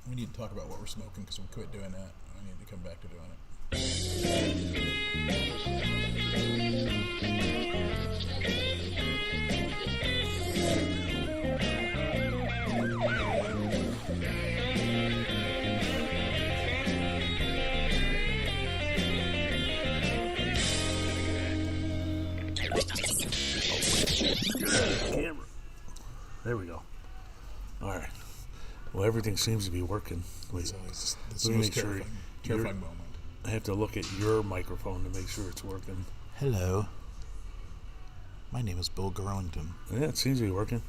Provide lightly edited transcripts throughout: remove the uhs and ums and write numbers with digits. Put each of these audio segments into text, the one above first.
We need to talk about what we're smoking because we quit doing that. We need to come back to doing it. Camera. There we go. All right. Well, everything seems to be working. Wait, So it's let the me most make sure terrifying moment. I have to look at your microphone to make sure it's working. Hello. My name is Bill Garlington, Yeah, it seems to be working.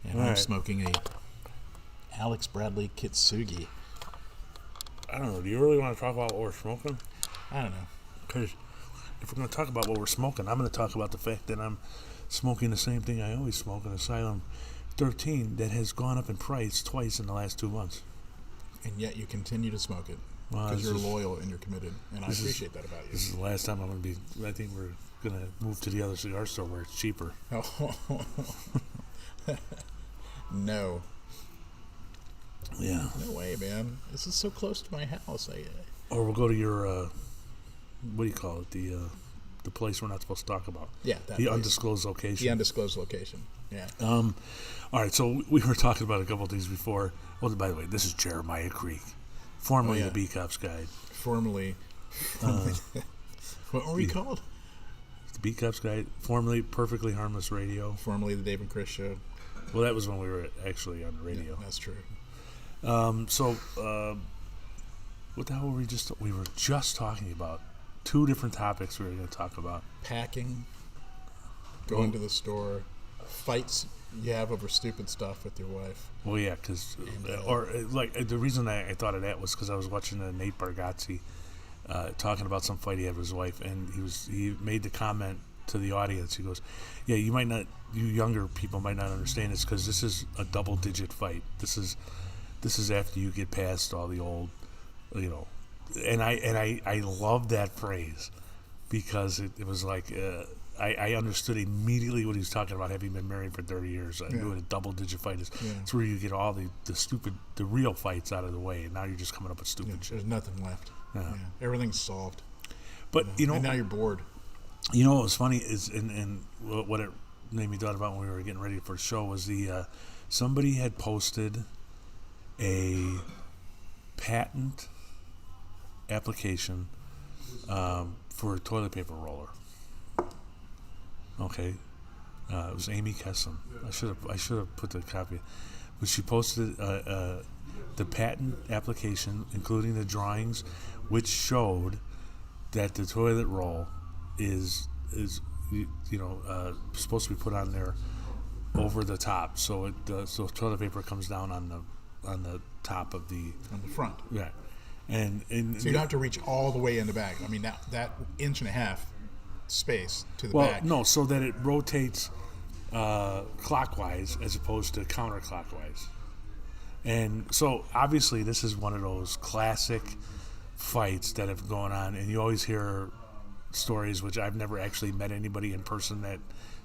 and All I'm right. smoking a Alex Bradley Kitsugi. I don't know. Do you really want to talk about what we're smoking? I don't know. Because if we're going to talk about what we're smoking, I'm going to talk about the fact that I'm smoking the same thing I always smoke, an Asylum 13 that has gone up in price twice in the last 2 months. And yet you continue to smoke it Well, because this you're is- loyal and you're committed, and I this is- appreciate that about you. This is the last time I'm going to be. I think we're going to move to the other cigar store where it's cheaper. No. Yeah. No way, man. This is so close to my house. Or we'll go to your, what do you call it? The place we're not supposed to talk about. Yeah, that The place. undisclosed location. The undisclosed location. Yeah. All right, so we were talking about a couple of things before. Well, by the way, this is Jeremiah Creek, formerly Oh, yeah. the Bee Cops Guide. Formerly. What were we called? The Bee Cops Guide, formerly Perfectly Harmless Radio. Formerly the Dave and Chris Show. Well, that was when we were actually on the radio. Yeah, that's true. What the hell were we just? We were just talking about two different topics we were going to talk about. Packing. Going to the store. Fights you have over stupid stuff with your wife. Well, yeah, because the reason I thought of that was because I was watching Nate Bargatze talking about some fight he had with his wife, and he made the comment to the audience. He goes, "Yeah, you younger people might not understand this because this is a double-digit fight. This is after you get past all the old, And I love that phrase because it was like." I understood immediately what he was talking about, having been married for 30 years. I knew what a double-digit fight is. Yeah. It's where you get all the real fights out of the way, and now you're just coming up with stupid shit. There's nothing left. Yeah. Everything's solved. But, And now you're bored. what was funny is, and what it made me thought about when we were getting ready for the show was somebody had posted a patent application for a toilet paper roller. Okay, it was Amy Kessom. I should have put the copy, but she posted the patent application, including the drawings, which showed that the toilet roll is supposed to be put on there over the top, so toilet paper comes down on the top of the On the front. yeah, and So you don't have to reach all the way in the back. I mean, that inch and a half space to the well, back. no, so that it rotates clockwise as opposed to counterclockwise. And so obviously this is one of those classic fights that have gone on, and you always hear stories, which I've never actually met anybody in person that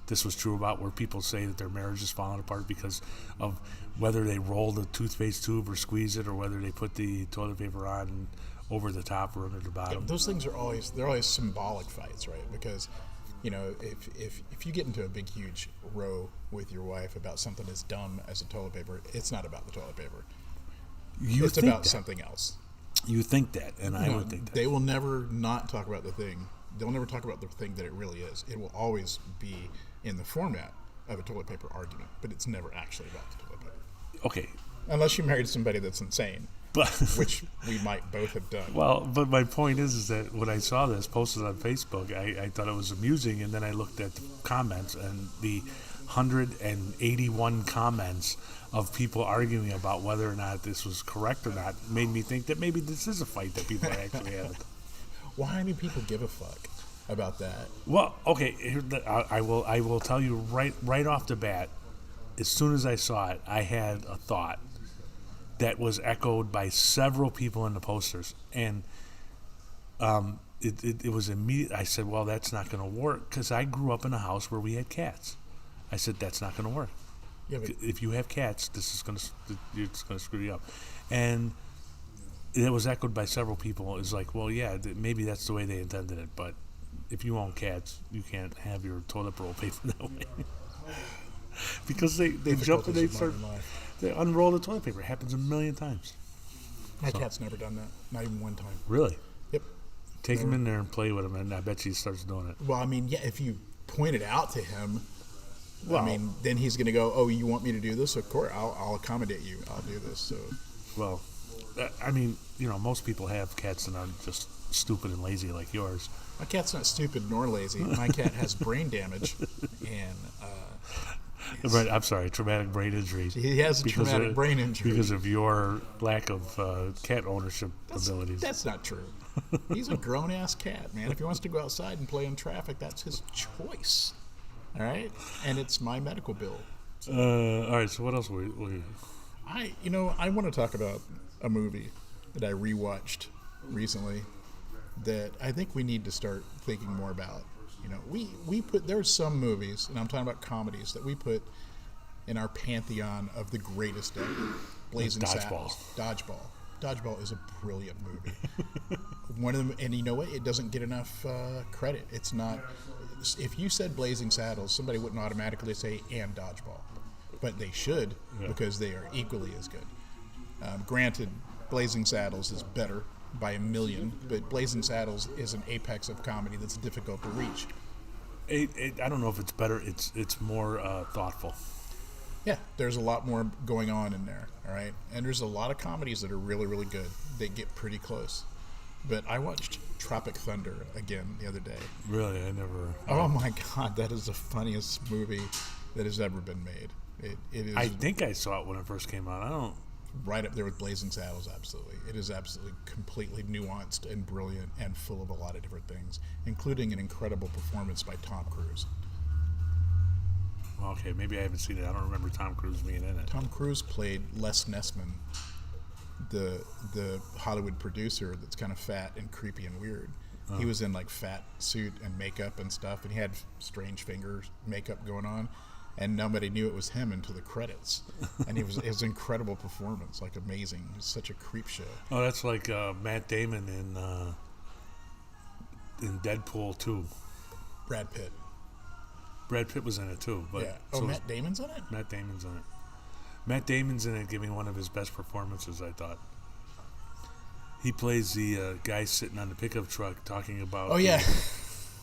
this was true about, where people say that their marriage is falling apart because of whether they roll the toothpaste tube or squeeze it, or whether they put the toilet paper on over the top or under the bottom. Those things are always symbolic fights, right? Because if you get into a big huge row with your wife about something as dumb as a toilet paper, it's not about the toilet paper. It's think about that. something else. You think that, and I No, would think that. they will never not talk about the thing. They'll never talk about the thing that it really is. It will always be in the format of a toilet paper argument, but it's never actually about the toilet paper. Okay, Unless you married somebody that's insane, but which we might both have done. well, but my point is that when I saw this posted on Facebook, I thought it was amusing, and then I looked at the comments, and the 181 comments of people arguing about whether or not this was correct or not made me think that maybe this is a fight that people are actually having. Why do people give a fuck about that? Well, okay, I will tell you right off the bat. As soon as I saw it, I had a thought that was echoed by several people in the posters, and it was immediate. I said, "Well, that's not going to work," because I grew up in a house where we had cats. I said, "That's not going to work." Yeah, but If you have cats, it's gonna screw you up. And it was echoed by several people. It's like, well, yeah, maybe that's the way they intended it, but if you own cats, you can't have your toilet roll paper that way. Because they jump and difficulties they of start, modern life. they unroll the toilet paper. It happens a million times. My cat's never done that. Not even one time. Really? Yep. Take him in there and play with him, and I bet he starts doing it. Well, I mean, yeah, if you point it out to him, Well, I mean, then he's going to go, "Oh, you want me to do this? Of course, I'll accommodate you. I'll do this." So, well, I mean, most people have cats that are just stupid and lazy like yours. my cat's not stupid nor lazy. My cat has brain damage, and Right, I'm sorry, traumatic brain injury. he has a traumatic brain injury. Because of your lack of cat ownership abilities. That's not true. He's a grown-ass cat, man. If he wants to go outside and play in traffic, that's his choice. All right? And it's my medical bill. All right, so what else we I want to talk about a movie that I rewatched recently that I think we need to start thinking more about. There are some movies, and I'm talking about comedies, that we put in our pantheon of the greatest ever. Blazing Dodgeball. Saddles. Dodgeball is a brilliant movie. One of them, and you know what? It doesn't get enough credit. It's not. If you said Blazing Saddles, somebody wouldn't automatically say and Dodgeball, but they should because they are equally as good. Granted, Blazing Saddles is better by a million, but Blazing Saddles is an apex of comedy that's difficult to reach. I don't know if it's better. It's more thoughtful. Yeah, there's a lot more going on in there, all right? And there's a lot of comedies that are really, really good. They get pretty close. But I watched Tropic Thunder again the other day. Really, I never. Oh my God, that is the funniest movie that has ever been made. It is I think I saw it when it first came out. I don't. right up there with Blazing Saddles, absolutely. It is absolutely completely nuanced and brilliant and full of a lot of different things, including an incredible performance by Tom Cruise. Okay, maybe I haven't seen it. I don't remember Tom Cruise being in it. Tom Cruise played Les Nessman, the Hollywood producer that's kind of fat and creepy and weird. He was in like fat suit and makeup and stuff, and he had strange fingers makeup going on, and nobody knew it was him until the credits. And it was an incredible performance, like amazing. It was such a creep show. Oh, that's like Matt Damon in Deadpool 2. Brad Pitt. Brad Pitt was in it too. But Yeah. Oh, so Matt Damon's in it? Matt Damon's in it. Matt Damon's in it, giving one of his best performances, I thought. He plays the guy sitting on the pickup truck talking about Oh, yeah.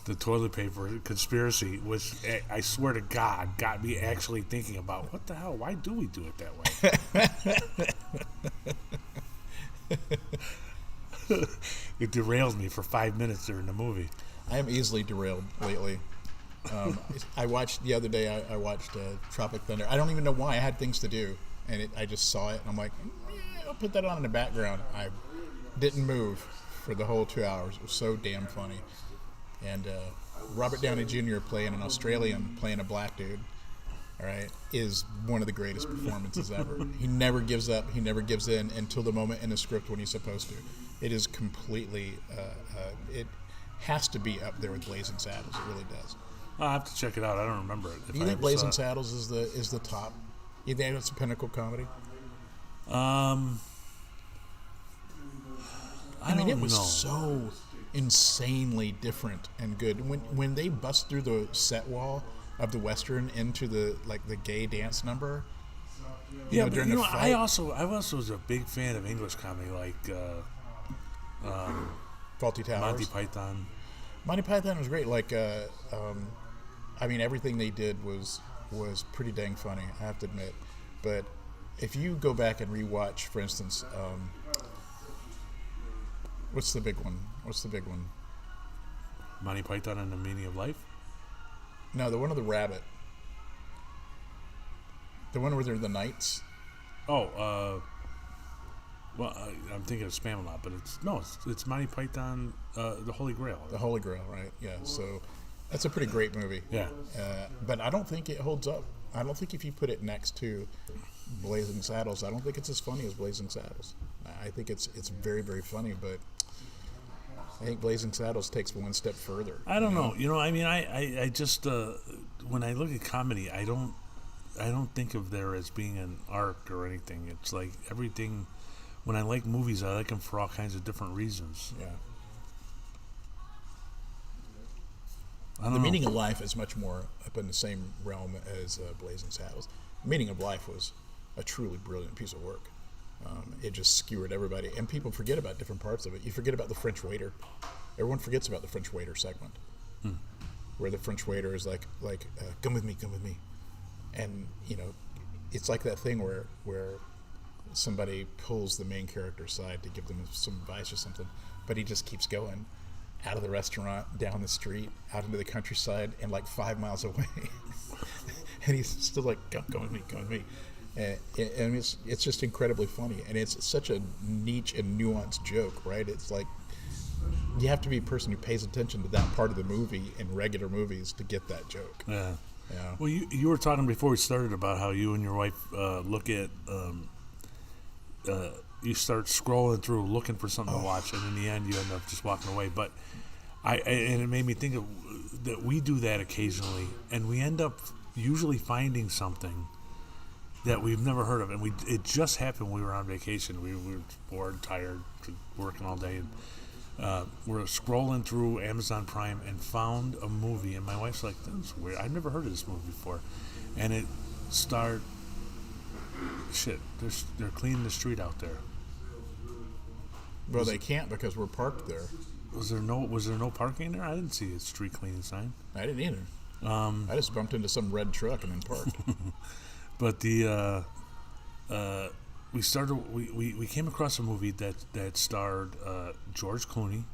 the toilet paper conspiracy, which I swear to God got me actually thinking about what the hell, why do we do it that way? It derailed me for 5 minutes during the movie. I am easily derailed lately. I watched the other day. I watched Tropic Thunder. I don't even know why. I had things to do, and I just saw it, and I'm like, I'll put that on in the background. I didn't move for the whole 2 hours. It was so damn funny. And Robert Downey Jr. playing an Australian, playing a black dude, all right, is one of the greatest performances ever. He never gives up. He never gives in until the moment in the script when he's supposed to. It is completely. It has to be up there with Blazing Saddles. It really does. I'll have to check it out. I don't remember it. If Do you I think ever Blazing saw it. Saddles is the top? You think it's a pinnacle comedy? I mean, don't it was know. so insanely different and good. When they bust through the set wall of the Western into the gay dance number. Yeah, but during the I fight. also was a big fan of English comedy, like Faulty Towers. Monty Python. Monty Python was great. I mean, everything they did was pretty dang funny, I have to admit. But if you go back and rewatch, for instance, what's the big one? Monty Python and the Meaning of Life. No, the one with the rabbit. The one where they're the knights. Oh, well, I'm thinking of Spamalot, but it's Monty Python, the Holy Grail. The Holy Grail, right? Yeah. So that's a pretty great movie. Yeah. But I don't think it holds up. I don't think if you put it next to Blazing Saddles, I don't think it's as funny as Blazing Saddles. I think it's very, very funny, but I think Blazing Saddles takes one step further. I don't know. I mean, I just when I look at comedy, I don't think of there as being an arc or anything. It's like everything. When I like movies, I like them for all kinds of different reasons. Yeah. I don't The know. Meaning of Life is much more up in the same realm as Blazing Saddles. The Meaning of Life was a truly brilliant piece of work. It just skewered everybody, and people forget about different parts of it. You forget about the French waiter. Everyone forgets about the French waiter segment, where the French waiter is like, come with me, and it's like that thing where somebody pulls the main character aside to give them some advice or something, but he just keeps going out of the restaurant, down the street, out into the countryside, and like 5 miles away, and he's still like, come with me. And it's just incredibly funny, and it's such a niche and nuanced joke, right? It's like you have to be a person who pays attention to that part of the movie in regular movies to get that joke. Yeah. Yeah. Well, you were talking before we started about how you and your wife look at. You start scrolling through looking for something to watch, and in the end, you end up just walking away. But and it made me think of that we do that occasionally, and we end up usually finding something that we've never heard of, and it just happened when we were on vacation. We were bored, tired, working all day, and we're scrolling through Amazon Prime and found a movie, and my wife's like, "That's weird. I've never heard of this movie before," and it started. Shit, they're cleaning the street out there. Well, they can't because we're parked there. Was there no parking there? I didn't see a street cleaning sign. I didn't either. I just bumped into some red truck and then parked. But we came across a movie that starred George Clooney,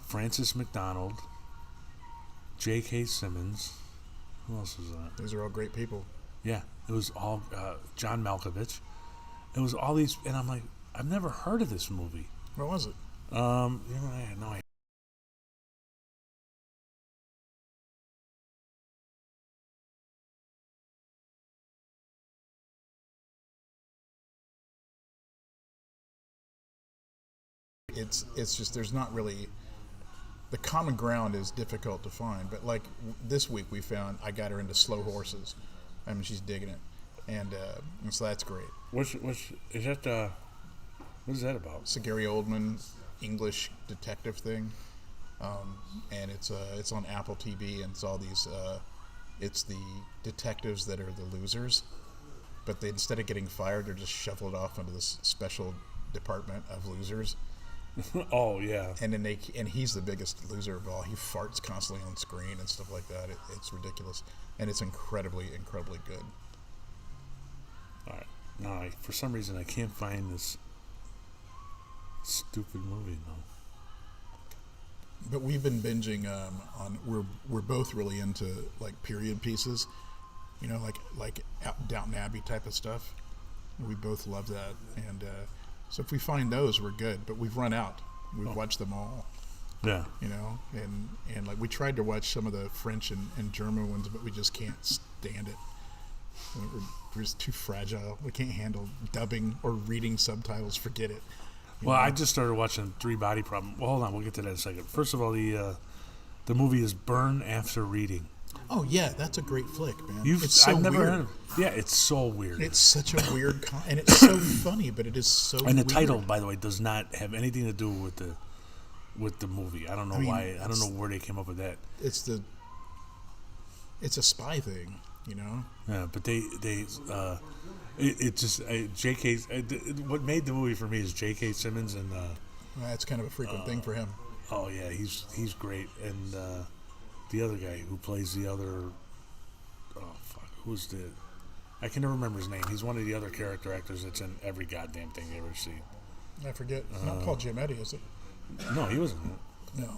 Francis McDonald, J.K. Simmons. Who else was that? These are all great people. Yeah, it was all John Malkovich. It was all these, and I'm like, I've never heard of this movie. What was it? I had no idea. It's just there's not really the common ground is difficult to find. But like this week we found I got her into Slow Horses. I mean she's digging it, and so that's great. What's is that? What is that about? It's a Gary Oldman English detective thing, and it's on Apple TV, and it's all these. It's the detectives that are the losers, but they instead of getting fired, they're just shuffled off into this special department of losers. Oh yeah. And then he's the biggest loser of all. He farts constantly on screen and stuff like that. It's ridiculous, and it's incredibly good. All right. No, for some reason I can't find this stupid movie now. But we've been binging on. We're both really into like period pieces, like Downton Abbey type of stuff. We both love that, and so if we find those, we're good. But we've run out. We've watched them all. Yeah. And like we tried to watch some of the French and German ones, but we just can't stand it. We're just too fragile. We can't handle dubbing or reading subtitles. Forget it. Well, I just started watching Three Body Problem. Well, hold on, we'll get to that in a second. First of all, the movie is Burn After Reading. Oh yeah, that's a great flick, man. I've never heard of it. Yeah, it's so weird. It's such a weird, and it's so funny, but it is so. And the weird. title, by the way, does not have anything to do with the movie. I don't know why. I don't know where they came up with that. It's a spy thing, Yeah, but it just J.K. What made the movie for me is J.K. Simmons and. That's kind of a frequent thing for him. Oh yeah, he's great, and the other guy who plays the other. Oh fuck, who's the? I can never remember his name. He's one of the other character actors that's in every goddamn thing you ever see. I forget. Not Paul Giamatti, is it? No, he wasn't in it.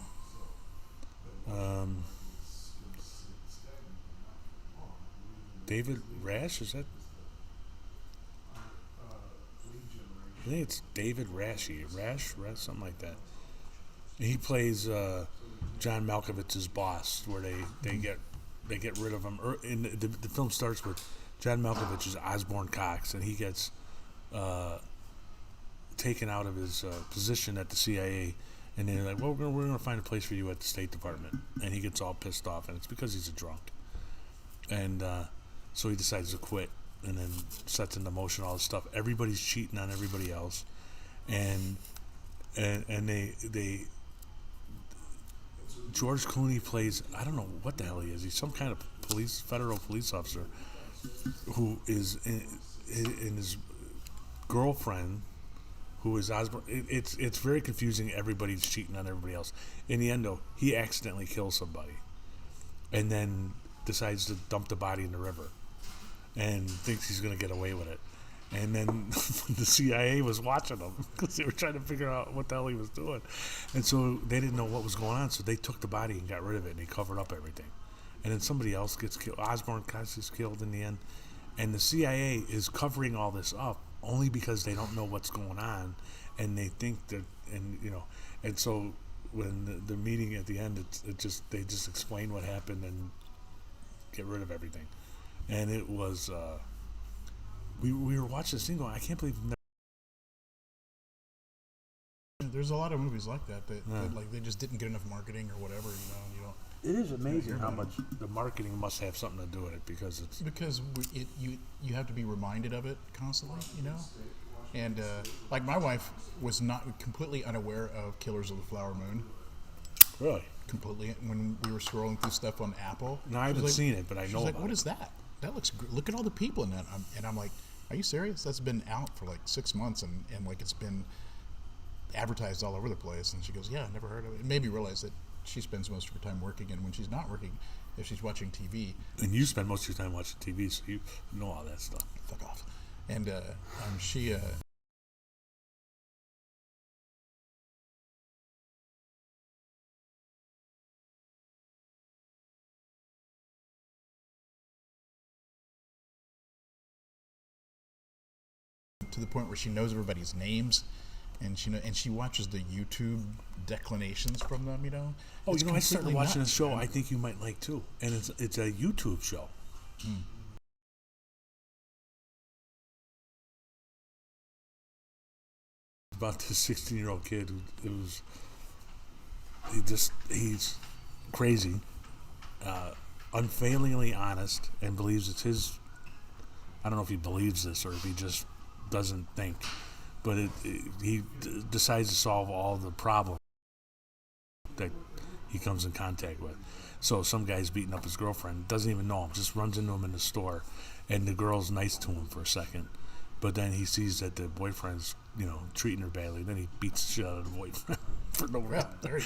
No. David Rash, is that? I think it's David Rashi, Rash, something like that. He plays John Malkovich's boss, where they get rid of him. And the film starts with John Malkovich is Osborne Cox, and he gets taken out of his position at the CIA, And they're like, well, we're gonna find a place for you at the State Department. And he gets all pissed off, and it's because he's a drunk. And so he decides to quit, and then sets into motion all this stuff. Everybody's cheating on everybody else, and they George Clooney plays, I don't know what the hell he is. He's some kind of federal police officer who is in his girlfriend, who is Osborne. It's very confusing. Everybody's cheating on everybody else. In the end, though, he accidentally kills somebody, and then decides to dump the body in the river, and thinks he's going to get away with it. And then the CIA was watching him because they were trying to figure out what the hell he was doing. And so they didn't know what was going on, so they took the body and got rid of it, and they covered up everything. And then somebody else gets killed. Osborne gets killed in the end. And the CIA is covering all this up only because they don't know what's going on, and they think that, and so when the meeting at the end, they just explain what happened and get rid of everything. And it was... We were watching this thing going, I can't believe there's a lot of movies like that like they just didn't get enough marketing or whatever, and you don't. It is amazing how much the marketing must have something to do with it, because you have to be reminded of it constantly, and like my wife was not completely unaware of Killers of the Flower Moon. Really? Completely. When we were scrolling through stuff on Apple. No, I haven't seen it, but I know. She's like, "What is that? That looks good. Look at all the people in that." And I'm like, "Are you serious? That's been out for like 6 months, and like it's been advertised all over the place." And she goes, "Yeah, I never heard of it." It made me realize that she spends most of her time working, and when she's not working, if she's watching TV. And you spend most of your time watching TV, so you know all that stuff. Fuck off. And she. To the point where she knows everybody's names, and she watches the YouTube declinations from them. Oh, I started watching a show I think you might like too, and it's a YouTube show. About this 16-year-old kid he's crazy, unfailingly honest, and believes it's his. I don't know if he believes this or if he just doesn't think, but he decides to solve all the problems that he comes in contact with. So some guy's beating up his girlfriend, doesn't even know him, just runs into him in the store, and the girl's nice to him for a second, but then he sees that the boyfriend's treating her badly. Then he beats the shit out of the boyfriend for no reason. There you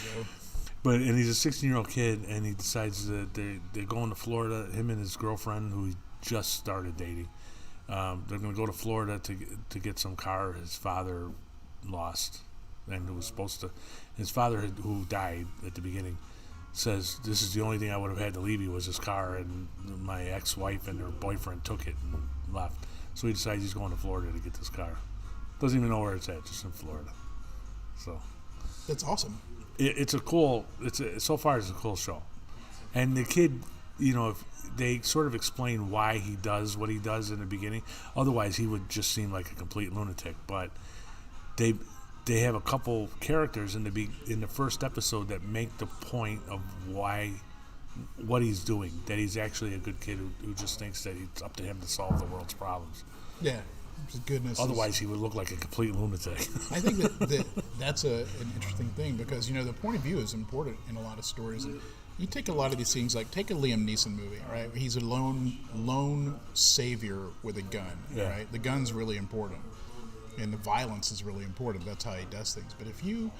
go. And he's a 16-year-old kid, and he decides that they're going to Florida. Him and his girlfriend, who he just started dating. They're going to go to Florida to get some car his father lost, and it was supposed to. His father, who died at the beginning, says, "This is the only thing I would have had to leave you was this car, and my ex-wife and her boyfriend took it and left." So he decides he's going to Florida to get this car. Doesn't even know where it's at, just in Florida. So that's awesome. It's a cool. So far it's a cool show, and the kid, if they sort of explain why he does what he does in the beginning. Otherwise, he would just seem like a complete lunatic. But they have a couple characters in the first episode that make the point of what he's doing. That he's actually a good kid who just thinks that it's up to him to solve the world's problems. Yeah, goodness. Otherwise, he would look like a complete lunatic. I think that's an interesting thing, because the point of view is important in a lot of stories. You take a lot of these things, like take a Liam Neeson movie, right? He's a lone savior with a gun, right? The gun's really important, and the violence is really important. That's how he does things. But if you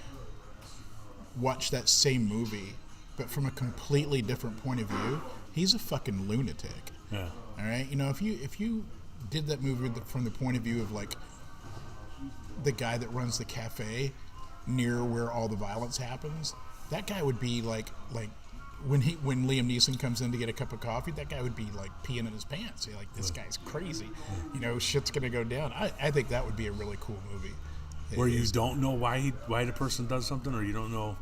watch that same movie, but from a completely different point of view, he's a fucking lunatic. Yeah. All right? If you did that movie from the point of view of, like, the guy that runs the cafe near where all the violence happens, that guy would be like when Liam Neeson comes in to get a cup of coffee, that guy would be like peeing in his pants. You're like, this guy's crazy. Shit's gonna go down. I think that would be a really cool movie. Where you don't know why the person does something, or you don't know.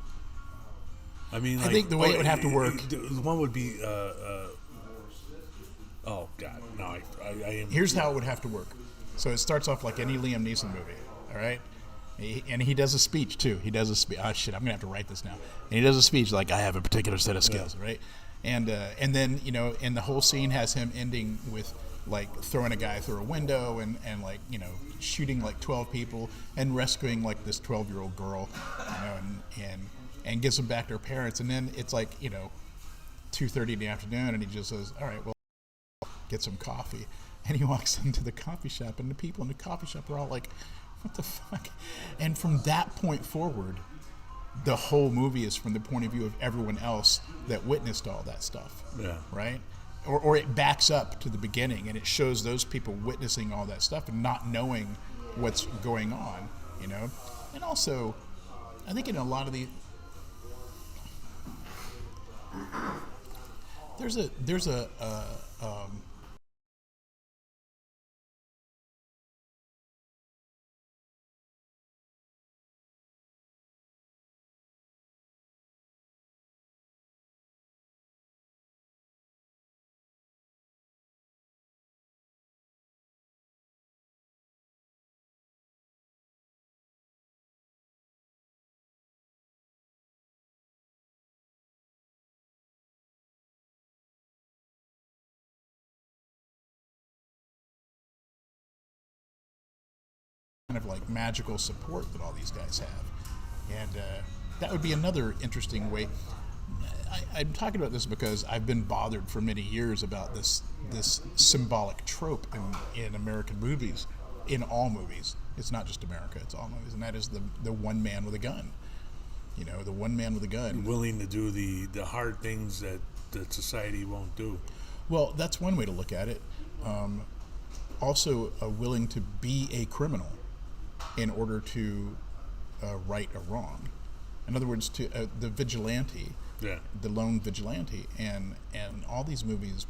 I mean, I think the way it would have to work. The one would be. Oh God, no! I am. Here's how it would have to work. So it starts off like any Liam Neeson movie, all right? And he does a speech too. He does a speech. Oh shit! I'm gonna have to write this now. And he does a speech like, "I have a particular set of skills," right? And then and the whole scene has him ending with like throwing a guy through a window and like shooting like 12 people and rescuing like this 12-year-old girl, and gives them back to her parents. And then it's like 2:30 in the afternoon, and he just says, "All right, well, get some coffee." And he walks into the coffee shop, and the people in the coffee shop are all like, "What the fuck?" And from that point forward, the whole movie is from the point of view of everyone else that witnessed all that stuff. Yeah. Right? Or it backs up to the beginning, and it shows those people witnessing all that stuff and not knowing what's going on, And also, I think in a lot of the there's a kind of like magical support that all these guys have, and that would be another interesting way. I'm talking about this because I've been bothered for many years about this symbolic trope in American movies, in all movies. It's not just America; it's all movies, and that is the one man with a gun. The one man with a gun, willing to do the hard things that society won't do. Well, that's one way to look at it. Also, willing to be a criminal in order to right a wrong. In other words, to the vigilante, the lone vigilante, and all these movies,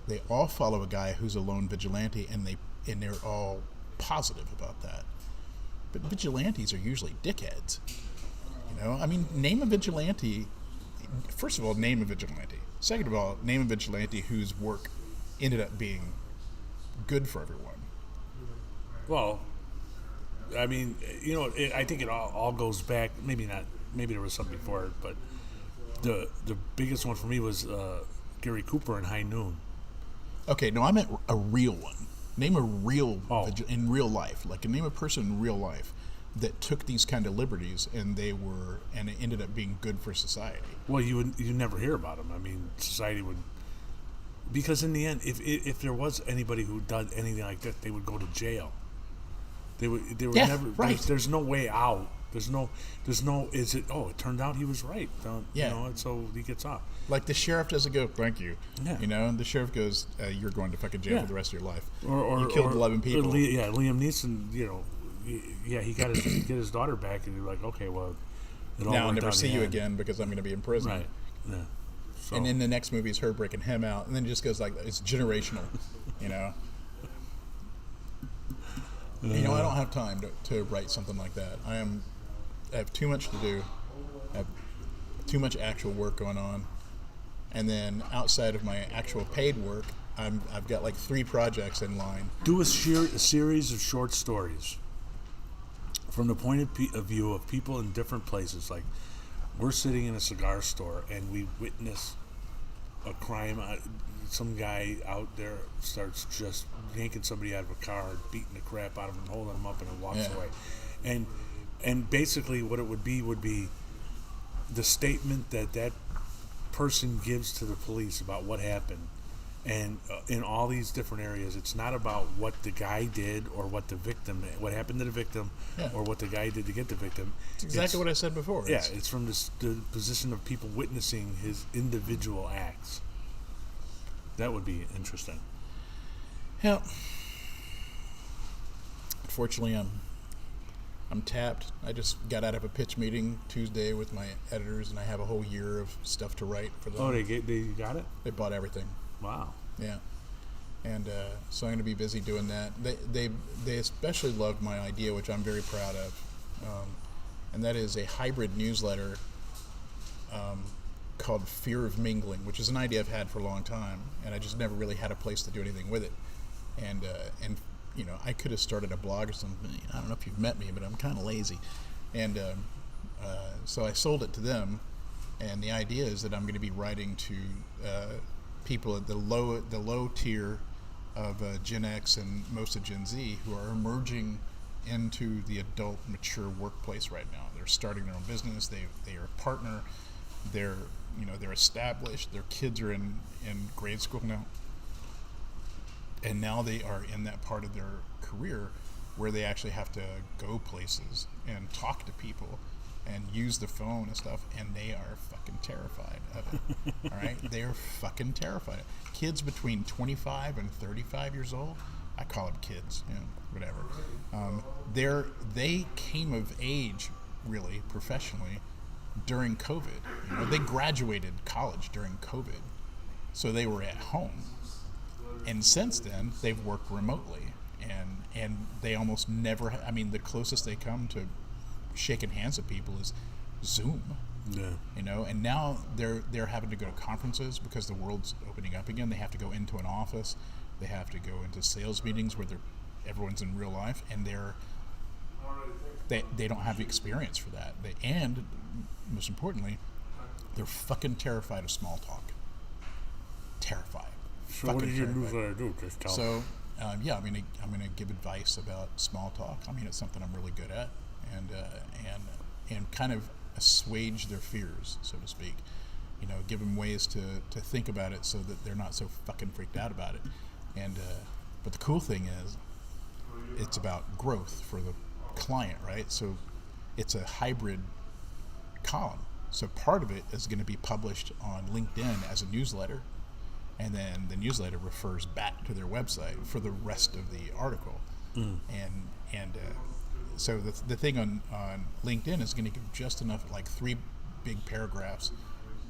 they all follow a guy who's a lone vigilante, and they're all positive about that. But vigilantes are usually dickheads. I mean, name a vigilante. First of all, name a vigilante. Second of all, name a vigilante whose work ended up being good for everyone. Well, I mean, I think it all goes back. Maybe not. Maybe there was something before it, but the biggest one for me was Gary Cooper in High Noon. Okay, no, I meant a real one. Name a real in real life, name a person in real life that took these kind of liberties and it ended up being good for society. Well, you never hear about them. I mean, society would, because in the end, if there was anybody who did anything like that, they would go to jail. They would never. Right. There's no way out. There's no. Is it? Oh, it turned out he was right. And so he gets off. Like the sheriff doesn't go, "Thank you." Yeah. And the sheriff goes, "You're going to fucking jail for the rest of your life." Or you killed 11 people. Liam Neeson. He got his daughter back, and you're like, okay, well, now I'll never see you again because I'm going to be in prison. Right. Yeah. So. And in the next movie is her breaking him out, and then it just goes like it's generational. I don't have time to write something like that. I have too much to do. I have too much actual work going on, and then outside of my actual paid work, I've got like 3 projects in line. Do a series of short stories from the point of view of people in different places. Like, we're sitting in a cigar store and we witness a crime. Some guy out there starts just yanking somebody out of a car, beating the crap out of him, holding him up, and then walks away. And basically what it would be the statement that person gives to the police about what happened. And in all these different areas, it's not about what the guy did or what what happened to the victim, or what the guy did to get the victim. It's exactly what I said before. It's from the position of people witnessing his individual acts. That would be interesting. Yeah. Unfortunately, I'm tapped. I just got out of a pitch meeting Tuesday with my editors, and I have a whole year of stuff to write for them. Oh, they got it? They bought everything. Wow. Yeah. And so I'm going to be busy doing that. They especially loved my idea, which I'm very proud of, and that is a hybrid newsletter called Fear of Mingling, which is an idea I've had for a long time, and I just never really had a place to do anything with it. And I could have started a blog or something. I don't know if you've met me, but I'm kind of lazy, and so I sold it to them. And the idea is that I'm going to be writing to people at the low tier of Gen X and most of Gen Z who are emerging into the adult, mature workplace right now. They're starting their own business. They are a partner. They're established. Their kids are in grade school now, and now they are in that part of their career where they actually have to go places and talk to people and use the phone and stuff, and they are fucking terrified of it. All right, they are fucking terrified. Kids between 25 and 35 years old, I call them kids, whatever. They came of age, really professionally, during COVID. They graduated college during COVID, so they were at home, and since then they've worked remotely, and they almost never. The closest they come to shaking hands with people is Zoom. Yeah. And now they're having to go to conferences because the world's opening up again. They have to go into an office. They have to go into sales meetings where everyone's in real life, and they don't have the experience for that. And most importantly, they're fucking terrified of small talk. Terrified. So what did your newsletter do? Just tell. So I'm gonna give advice about small talk. It's something I'm really good at. And kind of assuage their fears, so to speak. Give them ways to think about it so that they're not so fucking freaked out about it. And but the cool thing is, it's about growth for the client, right? So it's a hybrid column. So part of it is going to be published on LinkedIn as a newsletter, and then the newsletter refers back to their website for the rest of the article. So the thing on LinkedIn is going to give just enough, like 3 big paragraphs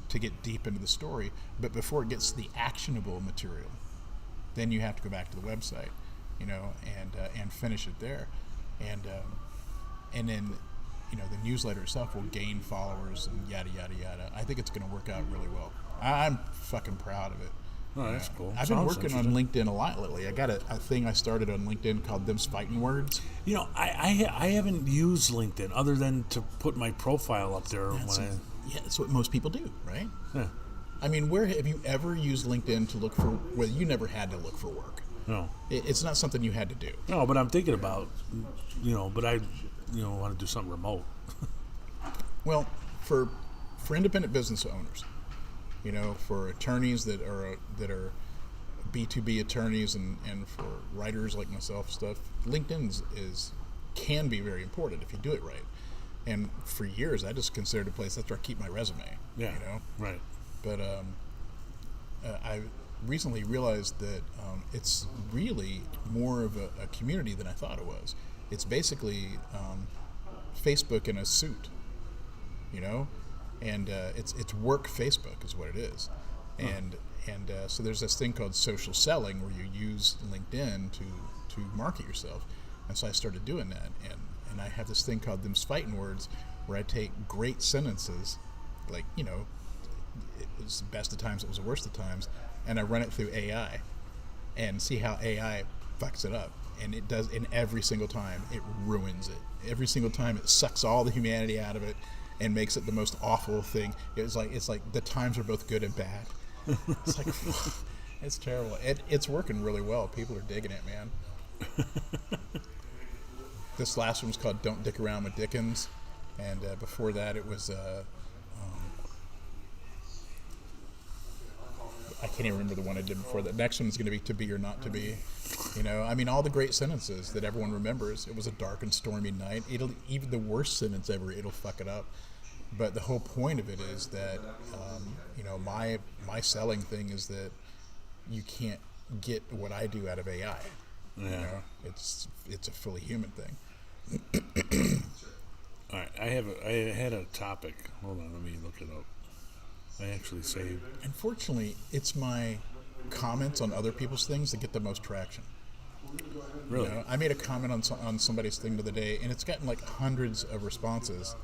to get deep into the story, but before it gets to the actionable material, then you have to go back to the website, and finish it there, and then the newsletter itself will gain followers and yada yada yada. I think it's going to work out really well. I'm fucking proud of it. Oh, that's cool. I've been working on LinkedIn a lot lately. I got a thing I started on LinkedIn called Them's Fighting Words. I haven't used LinkedIn other than to put my profile up there. That's what most people do, right? Yeah. Where have you ever used LinkedIn to look for? Well, you never had to look for work. No. It's not something you had to do. No, but I'm thinking about, but I, want to do something remote. Well, for independent business owners, for attorneys that are B2B attorneys and for writers like myself stuff, LinkedIn can be very important if you do it right. And for years, I just considered a place that's where I keep my resume. Yeah. Right. But I recently realized that it's really more of a community than I thought it was. It's basically Facebook in a suit, and it's work Facebook is what it is. And so there's this thing called social selling where you use LinkedIn to market yourself. And so I started doing that, and I have this thing called Them's Fighting Words where I take great sentences, like, it was the best of times, it was the worst of times, and I run it through AI and see how AI fucks it up. And it does, and every single time it ruins it. Every single time it sucks all the humanity out of it and makes it the most awful thing. It's like the times are both good and bad. It's like, it's terrible. It's working really well. People are digging it, man. This last one's called Don't Dick Around with Dickens, and before that it was I can't even remember the one I did before that. Next one's going to be To Be or Not to Be. All the great sentences that everyone remembers. It was a dark and stormy night. Even the worst sentence ever, it'll fuck it up. But the whole point of it is that my selling thing is that you can't get what I do out of AI. Yeah. It's a fully human thing. All right, I had a topic. Hold on, let me look it up. I actually saved. Unfortunately, it's my comments on other people's things that get the most traction. Really? I made a comment on somebody's thing the other day, and it's gotten like hundreds of responses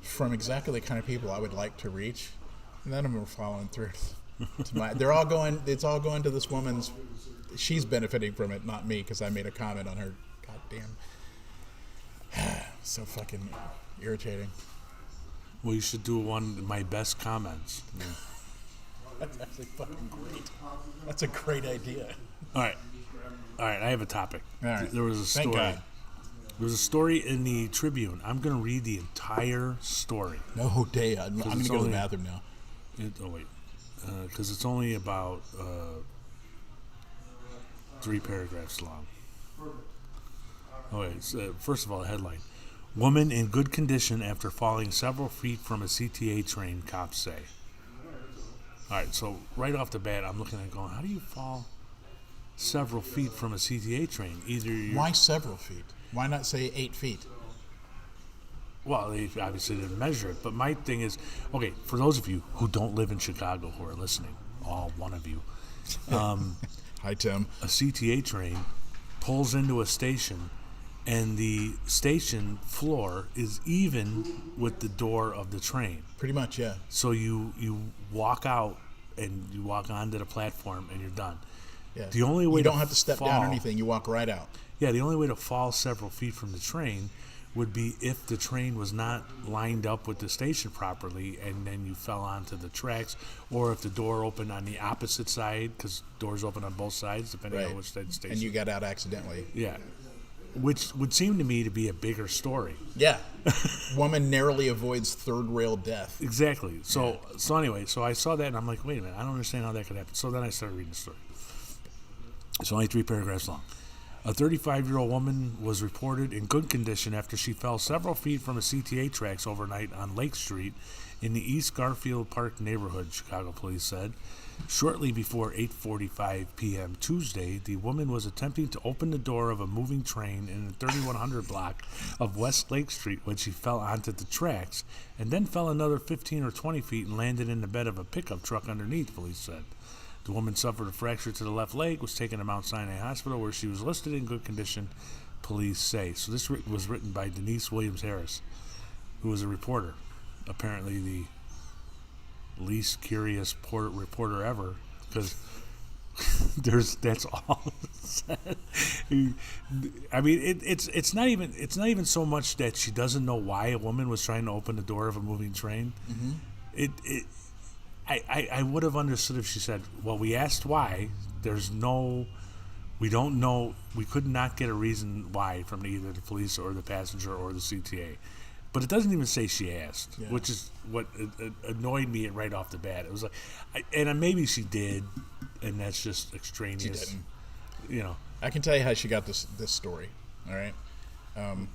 from exactly the kind of people I would like to reach. None of them are following through. They're all going. It's all going to this woman's. She's benefiting from it, not me, because I made a comment on her. God damn. So fucking irritating. Well, you should do one. My best comments. That's actually fucking great. That's a great idea. All right. I have a topic. All right. There was a story. Thank God. There was a story in the Tribune. I'm going to read the entire story. No day. I'm going to it's go to the only- bathroom now. Because it's only about 3 paragraphs long. Okay, so first of all, the headline. Woman in good condition after falling several feet from a CTA train, cops say. All right, so right off the bat, I'm looking at it going, how do you fall several feet from a CTA train? Either you're... Why several feet? Why not say 8 feet? Well, they obviously didn't measure it, but my thing is, okay, for those of you who don't live in Chicago who are listening, all one of you, Hi, Tim. a CTA train pulls into a station, and the station floor is even with the door of the train. Pretty much, yeah. So you walk out and you walk onto the platform and you're done. Yeah. The only way you don't to have to step fall, down or anything. You walk right out. Yeah, the only way to fall several feet from the train would be if the train was not lined up with the station properly and then you fell onto the tracks, or if the door opened on the opposite side, because doors open on both sides depending Right. on which side the station. And you got out accidentally. Yeah. Which would seem to me to be a bigger story. Yeah. Woman narrowly avoids third rail death. Exactly. So anyway, so I saw that and I'm like, wait a minute, I don't understand how that could happen. So then I started reading the story. It's only 3 paragraphs long. A 35-year-old woman was reported in good condition after she fell several feet from a CTA tracks overnight on Lake Street in the East Garfield Park neighborhood, Chicago police said. Shortly before 8:45 p.m. Tuesday, the woman was attempting to open the door of a moving train in the 3100 block of West Lake Street when she fell onto the tracks and then fell another 15 or 20 feet and landed in the bed of a pickup truck underneath, police said. The woman suffered a fracture to the left leg, was taken to Mount Sinai Hospital, where she was listed in good condition, police say. So this was written by Denise Williams Harris, who was a reporter, apparently the least curious reporter ever, because that's all it said. I mean, it's not even so much that she doesn't know why a woman was trying to open the door of a moving train. Mm-hmm. I would have understood if she said, well, we asked why. We don't know. We could not get a reason why from either the police or the passenger or the CTA. But it doesn't even say she asked, which is what annoyed me right off the bat. It was like, and maybe she did, and that's just extraneous. She didn't. You know. I can tell you how she got this story. All right. I don't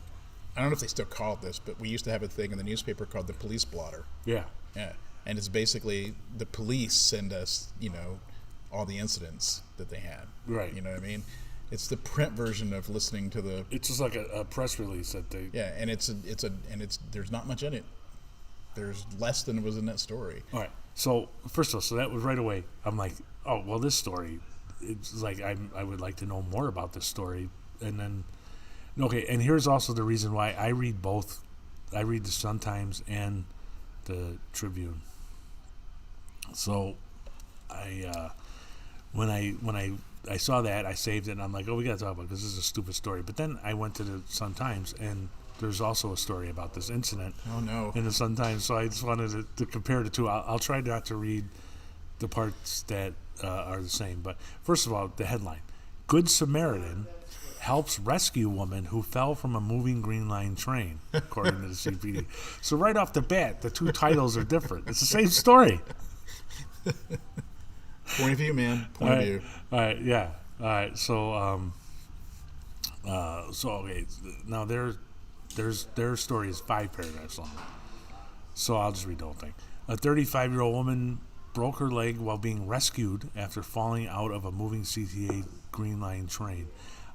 know if they still call it this, but we used to have a thing in the newspaper called the police blotter. Yeah. Yeah. And it's basically the police send us, all the incidents that they had. Right. You know what I mean? It's the print version of listening to the. It's just like a press release that they. Yeah, and it's there's not much in it. There's less than was in that story. All right. So first of all, so that was right away. I'm like, oh well, this story. It's like I would like to know more about this story, and then, okay. And here's also the reason why I read both. I read the Sun-Times and the Tribune. So, when I saw that, I saved it, and I'm like, oh, we got to talk about it because this is a stupid story. But then I went to the Sun-Times, and there's also a story about this incident. Oh, no. In the Sun-Times, so I just wanted to compare the two. I'll try not to read the parts that are the same. But first of all, the headline: Good Samaritan helps rescue woman who fell from a moving Green Line train, according to the CPD. So right off the bat, the two titles are different. It's the same story. Point of view, man. Point of view. All right, yeah. All right, so okay. Now their story is 5 paragraphs long. So I'll just read the whole thing. A 35-year-old woman broke her leg while being rescued after falling out of a moving CTA Green Line train.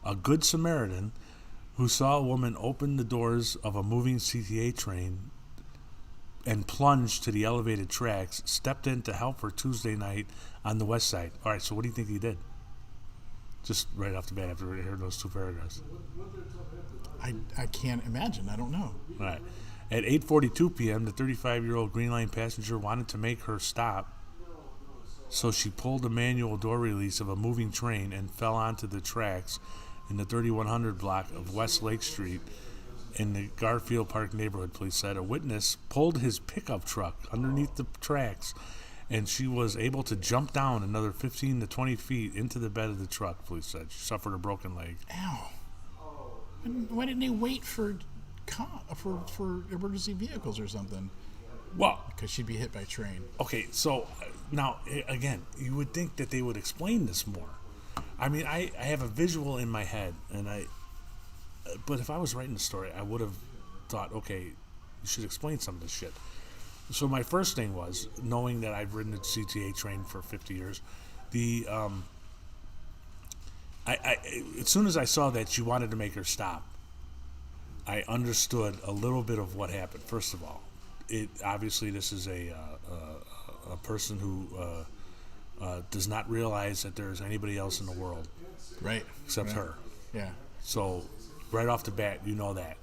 A Good Samaritan who saw a woman open the doors of a moving CTA train and plunged to the elevated tracks stepped in to help her Tuesday night on the west side. All right, so what do you think he did? Just right off the bat after hearing those 2 paragraphs. I can't imagine. I don't know. All right. At 8:42 p.m., the 35-year-old Green Line passenger wanted to make her stop. So she pulled the manual door release of a moving train and fell onto the tracks in the 3100 block of West Lake Street in the Garfield Park neighborhood, police said. A witness pulled his pickup truck underneath the tracks, and she was able to jump down another 15 to 20 feet into the bed of the truck, police said. She suffered a broken leg. Ow. Why didn't they wait for emergency vehicles or something? Well, Because she'd be hit by a train. okay, so now, again, you would think that they would explain this more. I mean, I have a visual in my head, but if I was writing the story, I would have thought, okay, you should explain some of this shit. So my first thing was, knowing that I've ridden a CTA train for 50 years, as soon as I saw that she wanted to make her stop, I understood a little bit of what happened. First of all, obviously this is a person who does not realize that there's anybody else in the world Right. except Right. her. Yeah. So right off the bat, you know that.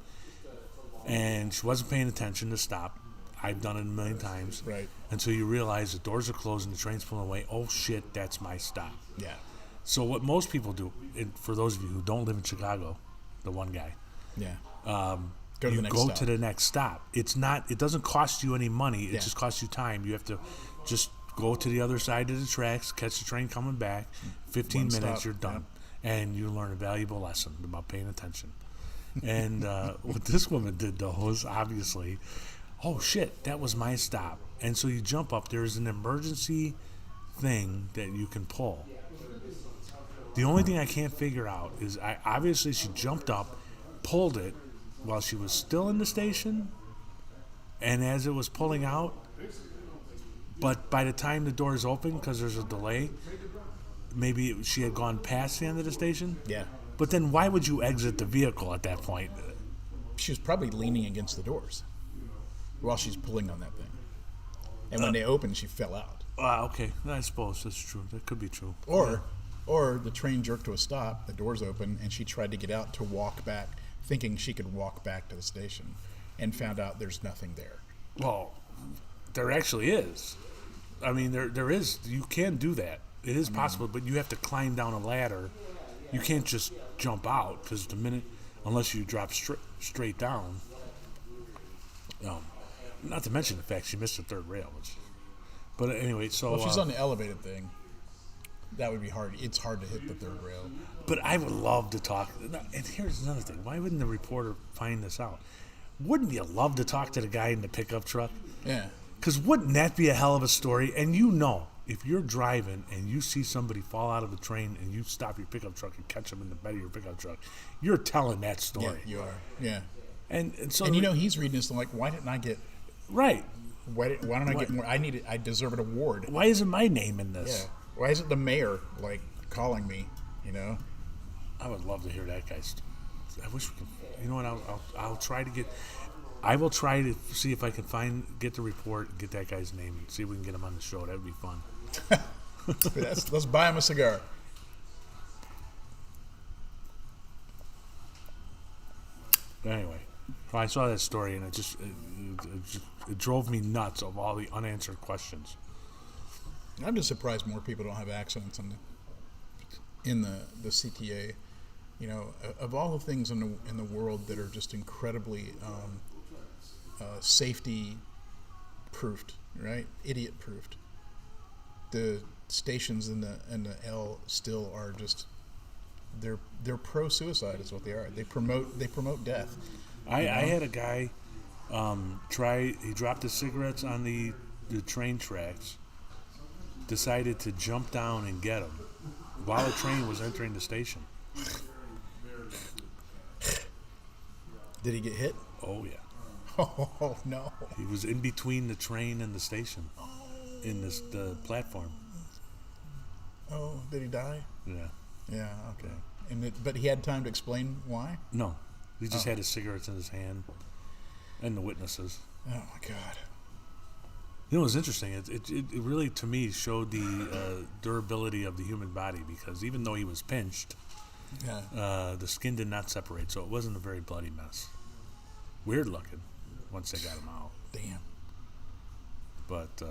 And she wasn't paying attention to stop. I've done it a million times. Right. Until you realize the doors are closed and the train's pulling away. Oh shit, that's my stop. Yeah. So what most people do, and for those of you who don't live in Chicago, the one guy, Yeah. you the next go stop. to the next stop. It doesn't cost you any money. It Yeah. just costs you time. You have to just go to the other side of the tracks, catch the train coming back. 15 One minutes, stop, you're done. And you learn a valuable lesson about paying attention. And what this woman did, though, was obviously, oh, shit, that was my stop. And so you jump up. There's an emergency thing that you can pull. The only thing I can't figure out is, obviously she jumped up, pulled it while she was still in the station, and as it was pulling out, but by the time the doors open, because there's a delay, maybe she had gone past the end of the station. Yeah. But then why would you exit the vehicle at that point? She was probably leaning against the doors while she's pulling on that thing. And when they opened, she fell out. Okay, I suppose that's true. That could be true. Or the train jerked to a stop, the doors open, and she tried to get out to walk back, thinking she could walk back to the station, and found out there's nothing there. Well, there actually is. I mean, there is. You can do that. It is possible, but you have to climb down a ladder. You can't just jump out, because unless you drop straight down. Not to mention the fact she missed the third rail. But anyway, so Well, if she's on the elevated thing, that would be hard. It's hard to hit the third rail. But I would love to talk. And here's another thing. Why wouldn't the reporter find this out? Wouldn't you love to talk to the guy in the pickup truck? Yeah. Because wouldn't that be a hell of a story? And you know, if you're driving and you see somebody fall out of the train and you stop your pickup truck and catch them in the bed of your pickup truck, you're telling that Yeah, story. you are. Yeah. And so, And you know, he's reading this and like, why didn't I get? right? Why don't I get more? I deserve an award. Why isn't my name in Yeah. this? Why isn't the mayor like calling me? You know. I would love to hear that guy's. I wish we could. You know what? I'll try to get. I will try to see if I can get the report, and get that guy's name, and see if we can get him on the show. That would be fun. Let's buy him a cigar. But anyway, I saw that story, and it drove me nuts of all the unanswered questions. I'm just surprised more people don't have accidents in the CTA. You know, of all the things in the world that are just incredibly safety proofed, right? Idiot proofed. The stations in the L still are just they're pro suicide is what they are. They promote death. I had a guy he dropped his cigarettes on the train tracks, decided to jump down and get them while the train was entering the station. Did he get hit? Oh yeah. Oh no! He was in between the train and the station, in the platform. Oh, did he die? Yeah. Yeah. Okay. But he had time to explain why. No, he just had his cigarettes in his hand, and the witnesses. Oh my God. You know, it was interesting. It really, to me, showed the durability of the human body, because even though he was pinched, Yeah. the skin did not separate, so it wasn't a very bloody mess. Weird looking once they got him out. Damn. But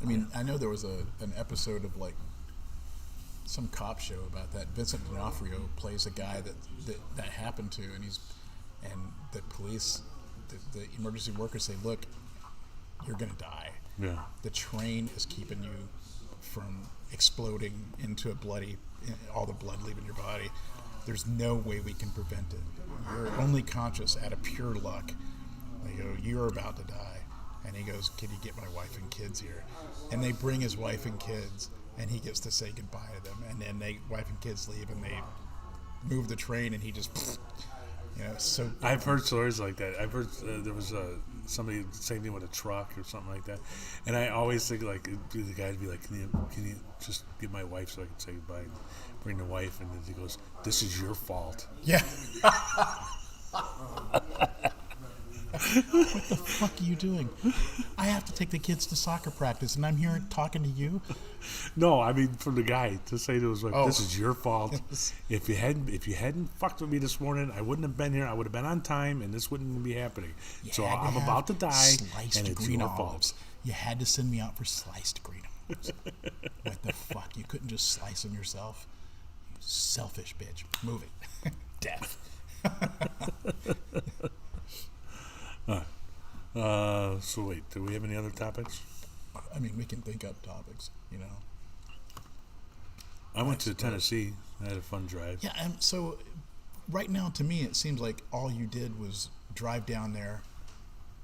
I mean, I know there was an episode of like some cop show about that. Vincent D'Onofrio plays a guy that happened to, and the police, the emergency workers say, "Look, you're gonna die. Yeah. The train is keeping you from exploding into all the blood leaving your body. There's no way we can prevent it. You're only conscious out of pure luck." They go, "You're about to die." And he goes, "Can you get my wife and kids here?" And they bring his wife and kids, and he gets to say goodbye to them. And then wife and kids leave, and they move the train, and he just, so... I've heard stories like that. I've heard there was somebody, same thing with a truck or something like that. And I always think, like, the guy'd be like, can you just get my wife so I can say goodbye? And bring the wife, and then he goes, "This is your fault." Yeah. What the fuck are you doing? I have to take the kids to soccer practice, and I'm here talking to you. No, I mean for the guy to say to his wife, Oh. "This is your fault. If you hadn't fucked with me this morning, I wouldn't have been here. I would have been on time, and this wouldn't be happening. So I'm about to die, sliced and it's green your olives. fault." You had to send me out for sliced green olives. What the fuck? You couldn't just slice them yourself? You selfish bitch. Move it. Death. So wait, do we have any other topics? I mean, we can think up topics, I went to Tennessee. I had a fun drive. Yeah, and so right now, to me, it seems like all you did was drive down there,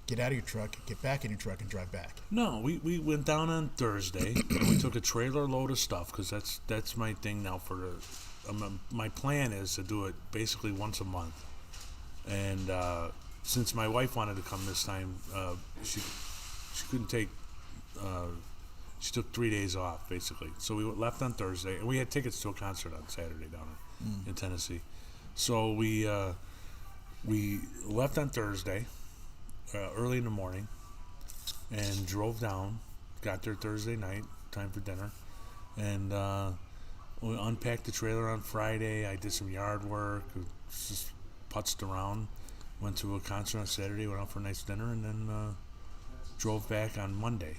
get out of your truck, get back in your truck, and drive back. No, we went down on Thursday, and we took a trailer load of stuff, because that's my thing now for my plan is to do it basically once a month. And since my wife wanted to come this time, she couldn't take. She took 3 days off basically. So we left on Thursday, and we had tickets to a concert on Saturday down in Tennessee. So we left on Thursday early in the morning and drove down. Got there Thursday night, time for dinner, and we unpacked the trailer on Friday. I did some yard work, just putzed around. Went to a concert on Saturday, went out for a nice dinner, and then drove back on Monday.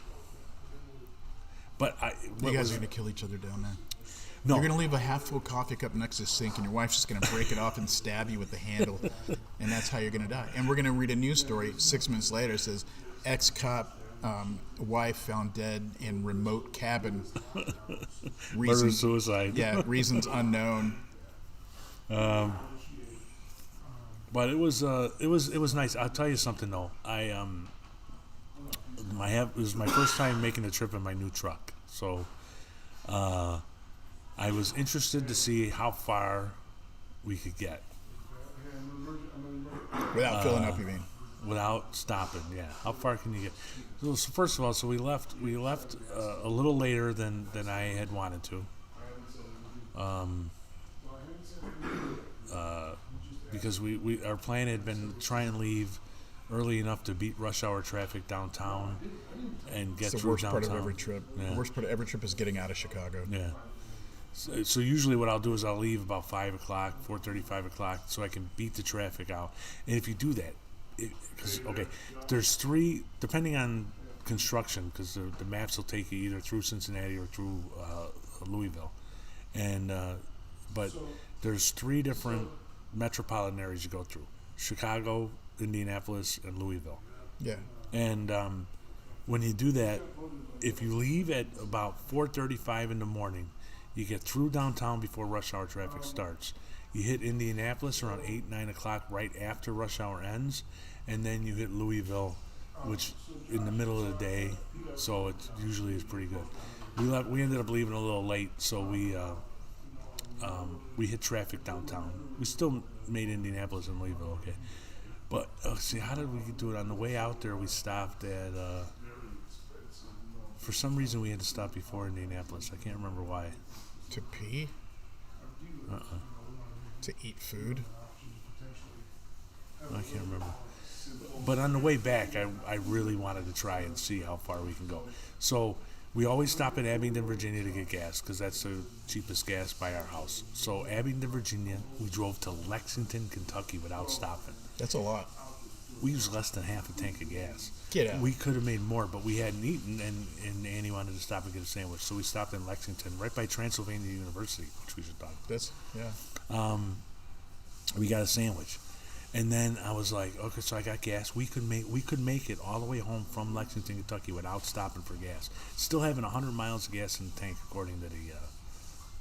But You guys are going to kill each other down there. no, You're going to leave a half-full coffee cup next to the sink, and your wife's just going to break it off and stab you with the handle, and that's how you're going to die. And we're going to read a news story 6 minutes later. It says, ex-cop wife found dead in remote cabin. murder-suicide. Yeah, reasons unknown. But it was nice. I'll tell you something though. It was my first time making a trip in my new truck, so I was interested to see how far we could get Without filling up, you mean? without stopping. Yeah, how far can you get? So first of all, we left a little later than I had wanted to. Because our plan had been to try and leave early enough to beat rush hour traffic downtown and get It's the through worst downtown. part of every trip. Yeah. The worst part of every trip is getting out of Chicago. Yeah. So usually what I'll do is I'll leave about 5 o'clock, 4:30, 5 o'clock, so I can beat the traffic out. And if you do that, there's 3, depending on construction, because the maps will take you either through Cincinnati or through Louisville. And but there's 3 different metropolitan areas you go through: Chicago, Indianapolis, and Louisville. Yeah. And when you do that, if you leave at about 4:35 in the morning, you get through downtown before rush hour traffic starts. You hit Indianapolis around 8, 9 o'clock right after rush hour ends, and then you hit Louisville, which in the middle of the day, so it usually is pretty good. We ended up leaving a little late, so we hit traffic downtown. We still made Indianapolis and Louisville okay. But see, how did we do it? On the way out there, we stopped at. For some reason, we had to stop before Indianapolis. I can't remember why. To pee? To eat food? I can't remember. But on the way back, I really wanted to try and see how far we can go. So we always stop at Abingdon, Virginia to get gas because that's the cheapest gas by our house. So Abingdon, Virginia, we drove to Lexington, Kentucky without stopping. That's a lot. we used less than half a tank of gas. Get out. We could have made more, but we hadn't eaten, and Annie wanted to stop and get a sandwich, so we stopped in Lexington, right by Transylvania University, which we should talk about. That's yeah. We got a sandwich, and then I was like, okay, so I got gas. We could make it all the way home from Lexington, Kentucky, without stopping for gas. Still having 100 miles of gas in the tank, according to the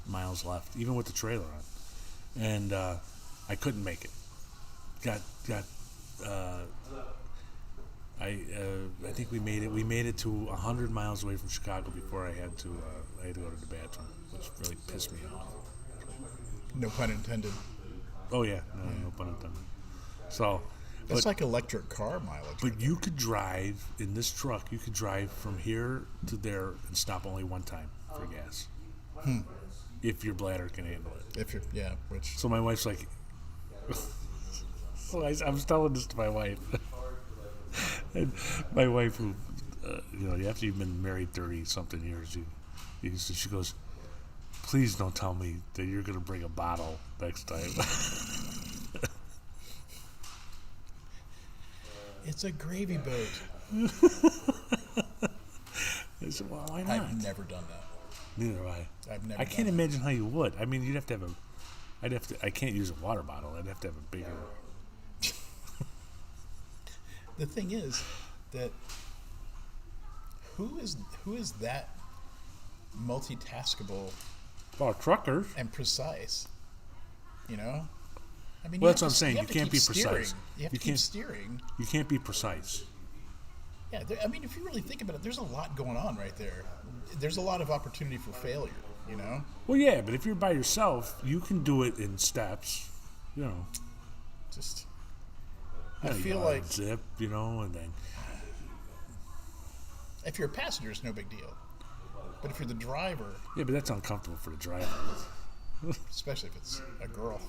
miles left, even with the trailer on. And I couldn't make it. I think we made it. We made it to 100 miles away from Chicago before I had to go to the bathroom, which really pissed me off. No pun intended. Oh yeah, no pun intended. So, That's like electric car mileage. but you could drive in this truck. You could drive from here to there and stop only one time for gas, if your bladder can handle it. If you're which So my wife's like, so I was telling this to my wife, and my wife, who, after you've been married 30-something years, she goes, please don't tell me that you're going to bring a bottle next time. it's a gravy boat. I said, well, why not? I've never done that. Neither have I. I've never. I can't imagine how you would. I mean, you'd have to have I can't use a water bottle. I'd have to have a bigger. The thing is that who is that multitaskable Well, truckers. and precise? You know, I mean, Well, you that's have what I'm to- saying. You You have to can't keep be steering. precise. You have You to keep can't- steering. You can't be precise. Yeah, I mean, if you really think about it, there's a lot going on right there. There's a lot of opportunity for failure. You know, Well, yeah, but if you're by yourself, you can do it in steps. just You I know, you feel go like zip, and then if you're a passenger, it's no big deal. But if you're the driver, yeah, but that's uncomfortable for the driver. especially if it's a girl,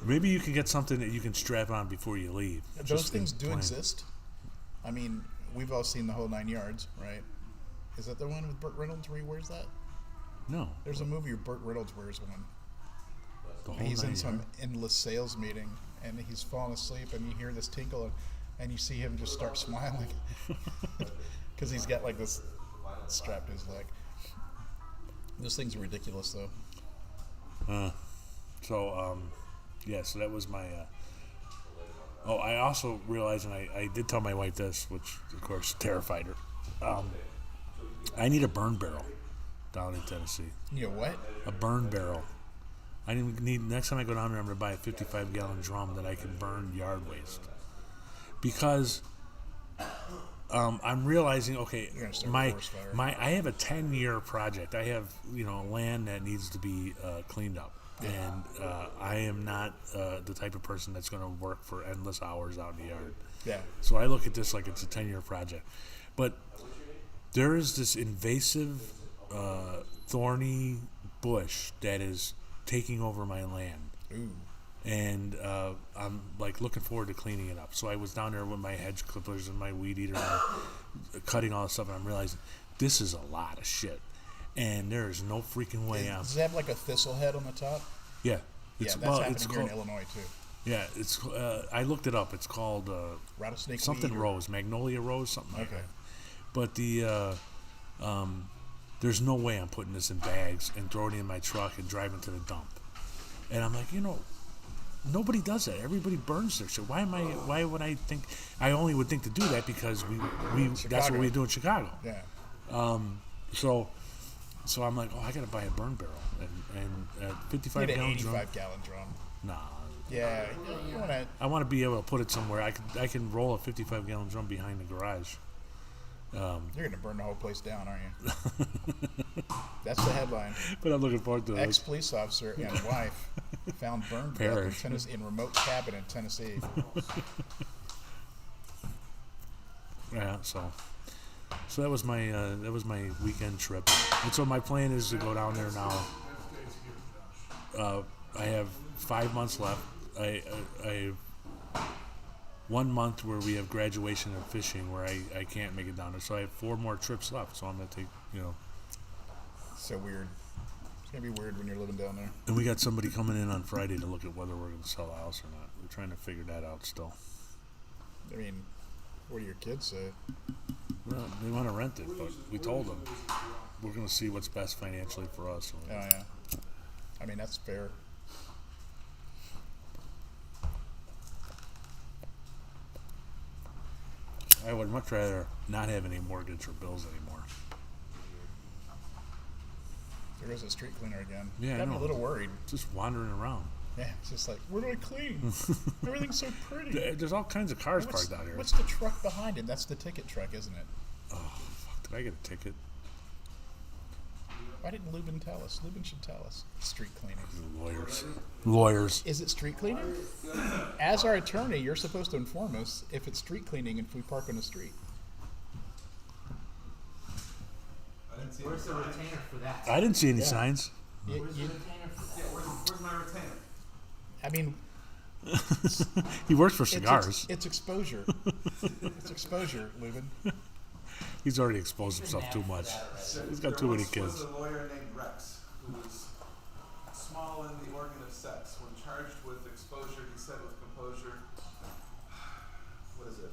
Maybe you can get something that you can strap on before you leave. those Just things in do plan. exist. I mean, we've all seen the whole 9 yards, right? Is that the one with Burt Reynolds where he wears that? No, There's a movie where Burt Reynolds wears one. the whole He's in 9 some yards. endless sales meeting, and he's falling asleep, and you hear this tinkle, and you see him just start smiling because he's got like this strapped to his leg. Those things are ridiculous, though. So, so that was my. I also realized, and I did tell my wife this, which of course terrified her. I need a burn barrel down in Tennessee. You know what? A burn barrel. I need next time I go down there, I'm going to buy a 55-gallon drum that I can burn yard waste. Because I'm realizing, okay, You're gonna start a forest fire. I have a 10-year project. I have land that needs to be cleaned up, and I am not the type of person that's going to work for endless hours out in the yard. Yeah. So I look at this like it's a 10-year project, but there is this invasive, thorny bush that is taking over my land. Ooh. And I'm like looking forward to cleaning it up. So I was down there with my hedge clippers and my weed eater, and cutting all this stuff, and I'm realizing this is a lot of shit, and there is no freaking way out. Does it have like a thistle head on the top? Yeah, Yeah, that's happening here in Illinois too. Yeah, it's. I looked it up. It's called Rattlesnake something weed or- rose, magnolia rose, something like Okay. that. But there's no way I'm putting this in bags and throwing it in my truck and driving to the dump. And I'm like, nobody does that. Everybody burns their shit. Why would I think? I only would think to do that because we that's what we do in Chicago. Yeah. So I'm like, I gotta buy a burn barrel and 55 Need an gallon drum. 85-gallon drum. Nah, Yeah. You want to. I want to be able to put it somewhere. I can roll a 55-gallon drum behind the garage. You're going to burn the whole place down, aren't you? That's the headline. But I'm looking forward to it. Ex-police officer and wife found burned to death in, Perish. in remote cabin in Tennessee. Yeah, so that was my weekend trip, and so my plan is to go down there now. I have 5 months left. I 1 month where we have graduation and fishing where I can't make it down there, so I have 4 more trips left. So I'm gonna take So weird. It's going to be weird when you're living down there. and we got somebody coming in on Friday to look at whether we're gonna sell the house or not. We're trying to figure that out still. I mean, what do your kids say? Well, they want to rent it, but we told them we're going to see what's best financially for us. Oh yeah. I mean, that's fair. I would much rather not have any mortgage or bills anymore. There goes a street cleaner again. Yeah, I I'm a know. little worried. Just wandering around. Yeah, it's just like, where do I clean? Everything's so pretty. There's all kinds of cars parked out here. What's the truck behind him? That's the ticket truck, isn't it? Oh, fuck. Did I get a ticket? Why didn't Lubin tell us? Lubin should tell us. Street cleaning. Lawyers. Is it street cleaning? As our attorney, you're supposed to inform us if it's street cleaning if we park on the street. Where's the retainer for that? I didn't see any Yeah. signs. Where's the retainer for that? Where's my retainer? I mean, He works for cigars. it's exposure. It's exposure, Lubin. He's already exposed himself too much. He's got too many There kids. was a lawyer named Rex who was small in the organ of sex. When charged with exposure, he said with composure, what is it?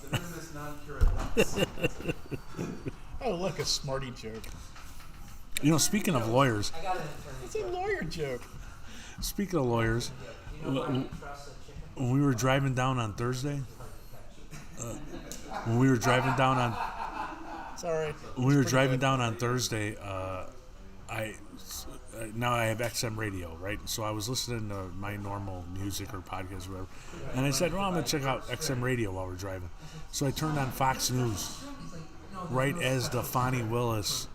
The numinous non-curate lex. Oh, look, a smarty joke. You know, speaking of lawyers, I got an attorney. It's a lawyer joke. speaking of lawyers, You know why you trust a chicken? when we were driving down on Thursday, when we were driving down on Sorry. when we were driving down on Thursday, now I have XM radio, right? So I was listening to my normal music or podcast or whatever, and I said, "Well, I'm gonna check out XM radio while we're driving." So I turned on Fox News right as the Fonnie Willis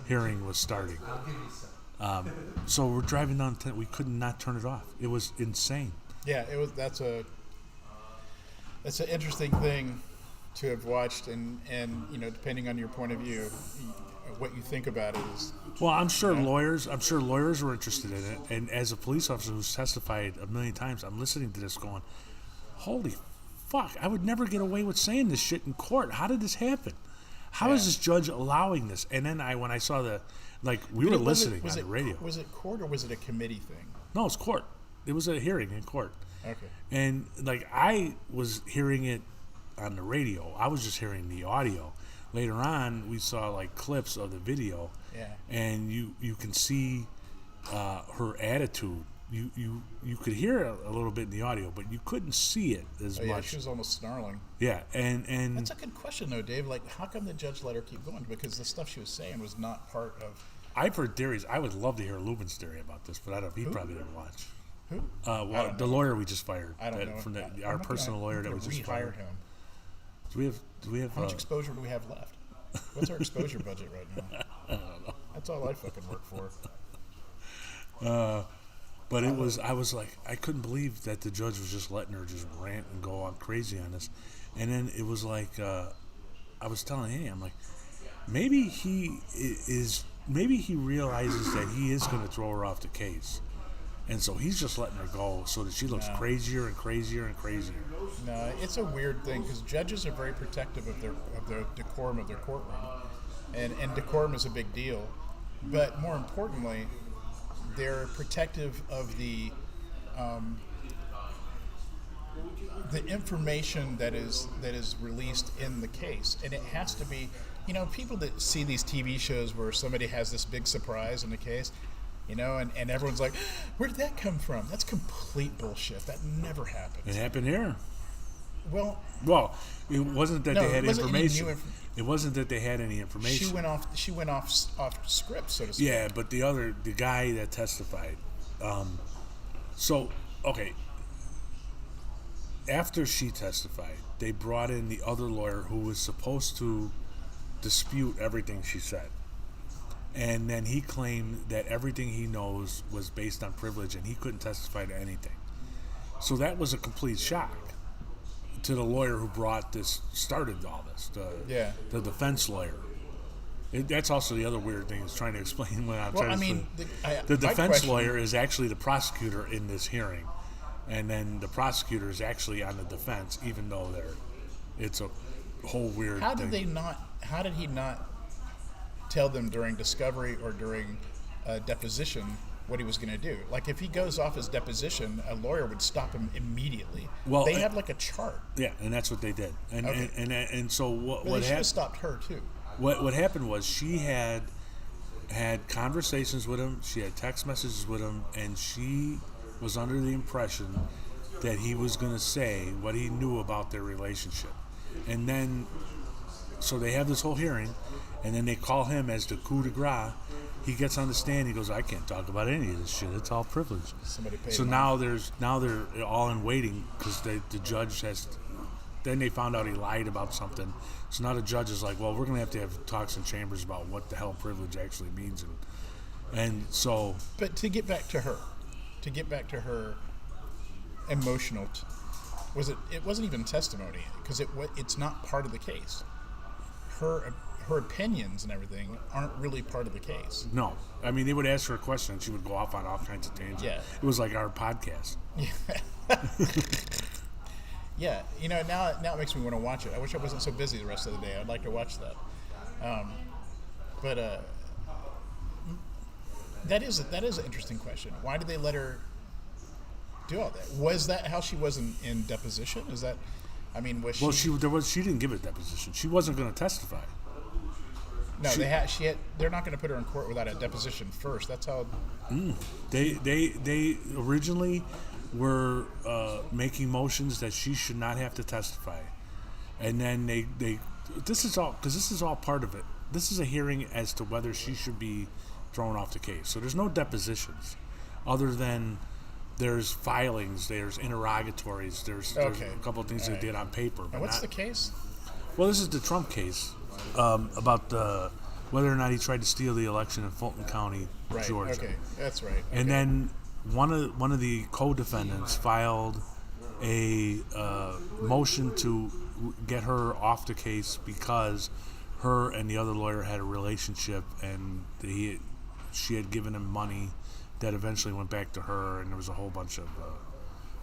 hearing was starting. So we're driving down. We could not turn it off. It was insane. Yeah, it was. That's an interesting thing to have watched, and you know, depending on your point of view, what you think about it is. Well, I'm sure lawyers were interested in it, and as a police officer who's testified a million times, I'm listening to this going, "Holy fuck! I would never get away with saying this shit in court. How did this happen? How is this judge allowing this?" And then when I saw we were listening on the radio. Was it court or was it a committee thing? No, it's court. It was a hearing in court. Okay. And I was hearing it on the radio. I was just hearing the audio. Later on, we saw clips of the video. Yeah. And you can see her attitude. You could hear it a little bit in the audio, but you couldn't see it as Oh, yeah, much. she was almost snarling. Yeah, and That's a good question, though, Dave. How come the judge let her keep going? Because the stuff she was saying was not part of. I've heard theories. I would love to hear Lubin's theory about this, but I don't. He probably didn't watch. Who? Well, the lawyer we just fired. I don't know. From I'm our not personal gonna- lawyer I'm that we gonna just rehire fired. him. Do we have? How much exposure do we have left? What's our exposure budget right now? I don't know. That's all I fucking work for. But it was. I was like, I couldn't believe that the judge was just letting her just rant and go on crazy on this, and then it was like, I was telling Annie, I'm like, maybe he is. Maybe he realizes that he is going to throw her off the case, and so he's just letting her go so that she looks crazier and crazier and crazier. No, it's a weird thing because judges are very protective of their decorum of their courtroom, and decorum is a big deal. But more importantly, they're protective of the information that is released in the case, and it has to be. You know, people that see these TV shows where somebody has this big surprise in the case, you know, and everyone's like, where did that come from? That's complete bullshit. That never happens. It happened here. Well, it wasn't that No, they had it wasn't any new information. It wasn't that they had any information. she went off script, so to speak. Yeah, but the guy that testified. After she testified, they brought in the other lawyer who was supposed to dispute everything she said. And then he claimed that everything he knows was based on privilege and he couldn't testify to anything. So that was a complete shock to the lawyer who started all this, the defense lawyer. That's also the other weird thing is trying to explain when I'm trying to explain. The defense lawyer is actually the prosecutor in this hearing. And then the prosecutor is actually on the defense, even though it's a whole weird thing. How did he not tell them during discovery or during deposition what he was going to do. Like if he goes off his deposition, a lawyer would stop him immediately. Well, they had like a chart. Yeah, and that's what they did. And Okay. and so what But they should happened? have stopped her too. What happened was she had conversations with him. She had text messages with him, and she was under the impression that he was going to say what he knew about their relationship. And then, so they have this whole hearing, and then they call him as the coup de grace. He gets on the stand. He goes, "I can't talk about any of this shit. It's all privilege." Somebody paid So him now they're all in waiting because the judge has. Then they found out he lied about something. So now the judge is like, "Well, we're going to have talks in chambers about what the hell privilege actually means." And so But to get back to her emotional, it wasn't even testimony because it's not part of the case. Her opinions and everything aren't really part of the case. no, I mean they would ask her a question and she would go off on all kinds of tangents. Yeah. It was like our podcast. Yeah, now it makes me want to watch it. I wish I wasn't so busy the rest of the day. I'd like to watch that. But that is an interesting question. Why did they let her do all that? Was that how she was in deposition? Is that, was she? Well, she didn't give a deposition. She wasn't going to testify. No, they're not going to put her in court without a deposition first. That's how. They originally were making motions that she should not have to testify, and then this is all part of it. This is a hearing as to whether she should be thrown off the case. So there's no depositions, other than there's filings, there's interrogatories, there's a couple of things they did on paper. But And what's the case? Well, this is the Trump case about whether or not he tried to steal the election in Fulton County, Right. Georgia. Okay, that's right. And Okay. then one of the co-defendants filed a motion to get her off the case because her and the other lawyer had a relationship, and she had given him money that eventually went back to her, and there was a whole bunch of.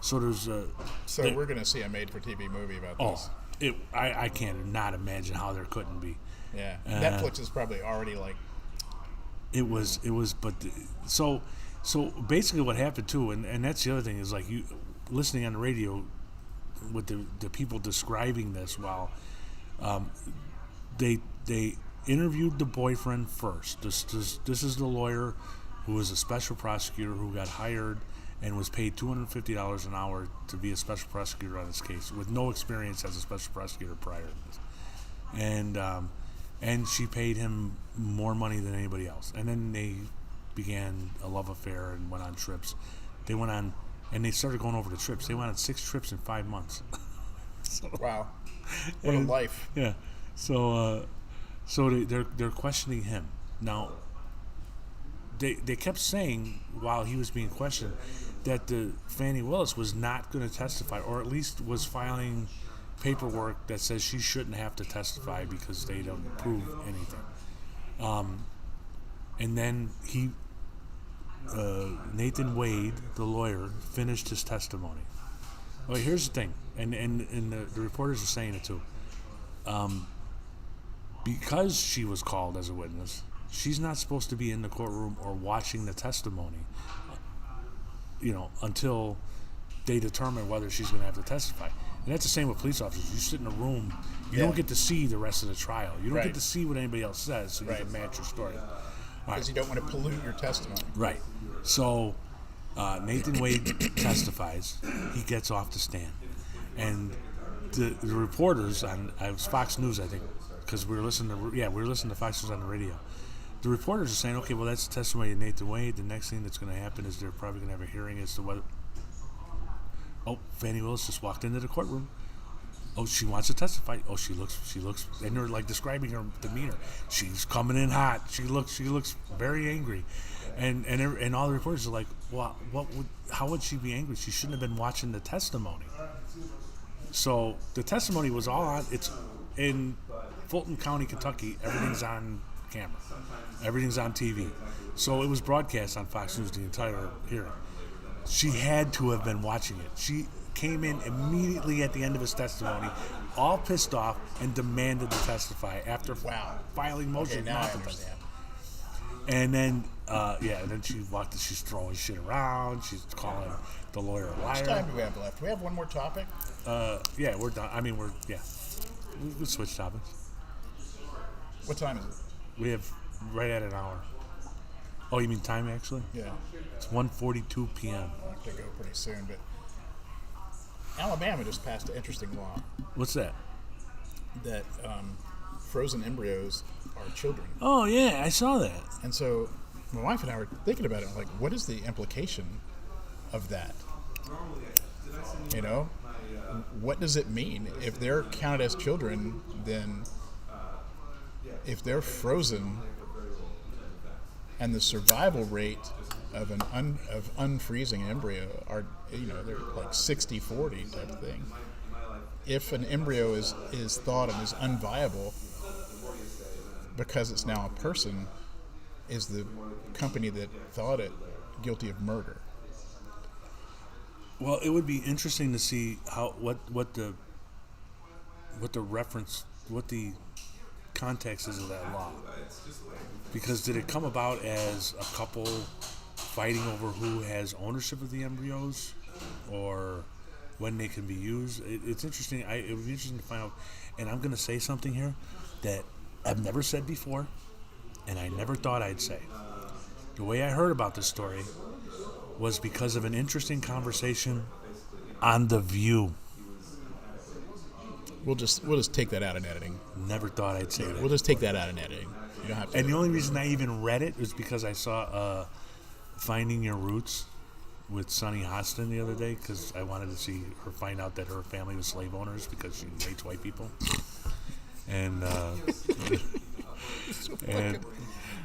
So we're going to see a made-for-TV movie about this. I can't not imagine how there couldn't be. Yeah, Netflix is probably already like. It was, but so basically what happened too, and that's the other thing is like you listening on the radio with the people describing this while they interviewed the boyfriend first. This is the lawyer who was a special prosecutor who got hired and was paid $250 an hour to be a special prosecutor on this case with no experience as a special prosecutor prior to this, and she paid him more money than anybody else. And then they began a love affair and went on trips. They went on, and they started going over the trips. They went on 6 trips in 5 months. Wow, what a life! Yeah. So they're questioning him now. They kept saying while he was being questioned that the Fannie Willis was not going to testify, or at least was filing paperwork that says she shouldn't have to testify because they don't prove anything. And then Nathan Wade, the lawyer, finished his testimony. Well, here's the thing, and the reporters are saying it too. Because she was called as a witness, she's not supposed to be in the courtroom or watching the testimony, until they determine whether she's going to have to testify. And that's the same with police officers. You sit in a room, you don't get to see the rest of the trial. You don't Right. get to see what anybody else says, so you Right. can match your story. All right. Because you don't want to pollute your testimony. Right. So Nathan Wade testifies. He gets off the stand, and the reporters on it was Fox News, I think, because we were listening to Fox News on the radio. The reporters are saying, okay, well, that's the testimony of Nathan Wade. The next thing that's going to happen is they're probably going to have a hearing as to whether. Oh, Fannie Willis just walked into the courtroom. Oh, she wants to testify. Oh, she looks, and they're like describing her demeanor. She's coming in hot. She looks very angry, and all the reporters are like, well, how would she be angry? She shouldn't have been watching the testimony. So the testimony was all on. It's in Fulton County, Kentucky. Everything's on camera. Everything's on TV. So it was broadcast on Fox News the entire hearing. She had to have been watching it. She came in immediately at the end of his testimony, all pissed off, and demanded to testify after filing motion Okay, now I not to testify. understand. And then Yeah, and then she's throwing shit around. She's calling the lawyer a How much time liar. do we have left? Do we have one more topic? Yeah, we're done. I mean, we'll switch topics. What time is it? We have right at an hour. Oh, you mean time actually? Yeah, It's 1:42 p.m. I have to go pretty soon. But Alabama just passed an interesting law What's that? that frozen embryos are children. Oh yeah, I saw that. And so my wife and I were thinking about it. Like, what is the implication of that? You know, what does it mean if they're counted as children? Then, if they're frozen, and the survival rate of of unfreezing an embryo are, they're like 60-40 type of thing. If an embryo is thought of as unviable because it's now a person, is the company that thought it guilty of murder? Well, it would be interesting to see what the context is of that law. Because did it come about as a couple fighting over who has ownership of the embryos, or when they can be used? It's interesting. It would be interesting to find out. And I'm going to say something here that I've never said before, and I never thought I'd say. The way I heard about this story was because of an interesting conversation on The View. We'll just take that out in editing. Never thought I'd say that. We'll just take that out in editing. You don't have to. And the only reason I even read it was because I saw Finding Your Roots with Sunny Hostin the other day, because I wanted to see her find out that her family was slave owners because she hates white people. And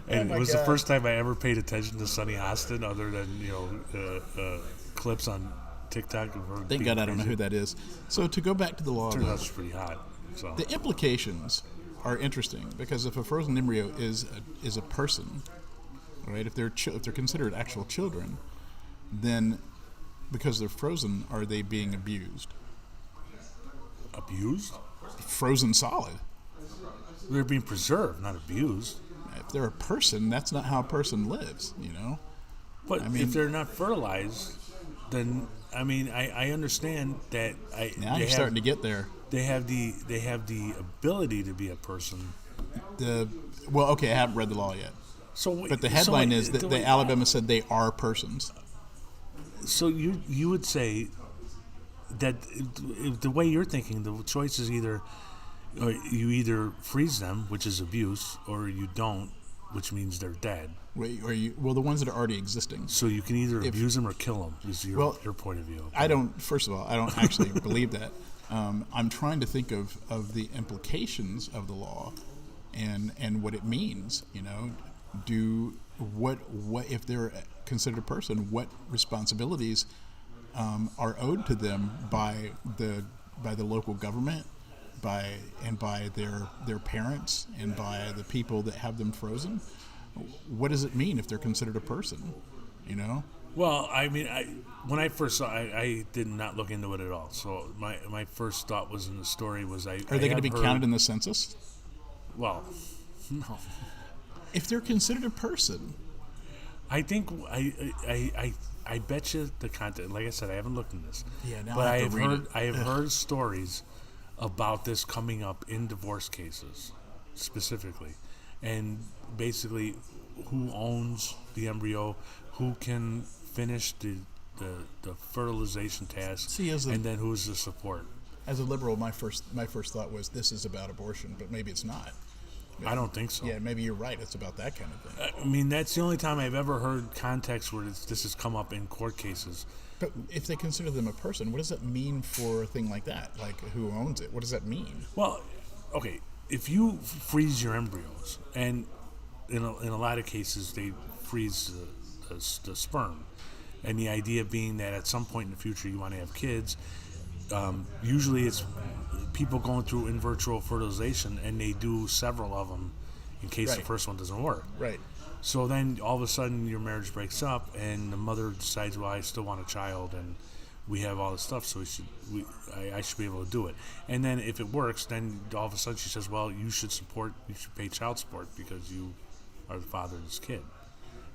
and my it was the God. first time I ever paid attention to Sunny Hostin, other than clips on TikTok of her. Thank being God I don't know crazy. who that is. So to go back to the law, Turns out she's pretty hot. So the implications are interesting because if a frozen embryo is a person, right? If they're considered actual children, then because they're frozen, are they being abused? abused? Frozen solid. They're being preserved, not abused. If they're a person, that's not how a person lives, But I mean- if they're not fertilized, then I understand that. Now you're starting to get there. They have the ability to be a person. Okay, I haven't read the law yet. So, But the headline is that the Alabama said they are persons. So you would say that if the way you're thinking, the choice is either you freeze them, which is abuse, or you don't, which means they're dead. The ones that are already existing. So you can either abuse them or kill them. Is your point of view? First of all, I don't actually believe that. I'm trying to think of the implications of the law and what it means. What if they're considered a person? What responsibilities are owed to them by the local government, by their parents, and by the people that have them frozen? What does it mean if they're considered a person? Well, when I first saw, I did not look into it at all. So my first thought was in the story was Are they going to be counted in the census? Well, no. If they're considered a person, I think I bet you the content. Like I said, I haven't looked into this. Yeah, now but I have to read it. I have heard stories about this coming up in divorce cases, specifically, and basically who owns the embryo, who can finish the fertilization task, and then who's the support. as a liberal, my first thought was this is about abortion, but maybe it's not. I don't think so. Yeah, maybe you're right. It's about that kind of thing. That's the only time I've ever heard context where this has come up in court cases. But if they consider them a person, what does that mean for a thing like that? Like, who owns it? What does that mean? Well, okay, if you freeze your embryos, and in a lot of cases they freeze the sperm, and the idea being that at some point in the future you want to have kids, usually it's people going through in vitro fertilization, and they do several of them in case the Right. first one doesn't work. Right. So then all of a sudden your marriage breaks up, and the mother decides, well, I still want a child, and we have all this stuff, so I should be able to do it. And then if it works, then all of a sudden she says, well, you should pay child support because you are the father of this kid.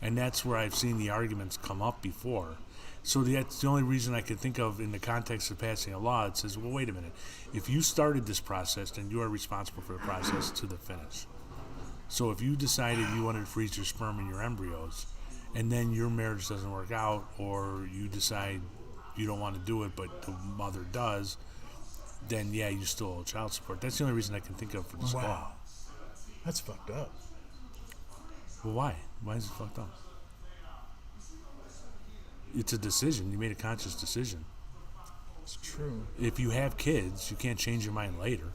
And that's where I've seen the arguments come up before. So that's the only reason I could think of in the context of passing a law. It says, well, wait a minute. If you started this process, then you are responsible for the process to the finish. So if you decided you wanted to freeze your sperm and your embryos, and then your marriage doesn't work out, or you decide you don't want to do it, but the mother does, then yeah, you still owe child support. That's the only reason I can think of for this law. Wow. That's fucked up. Well, why? Why is it fucked up? It's a decision. You made a conscious decision. It's true. If you have kids, you can't change your mind later.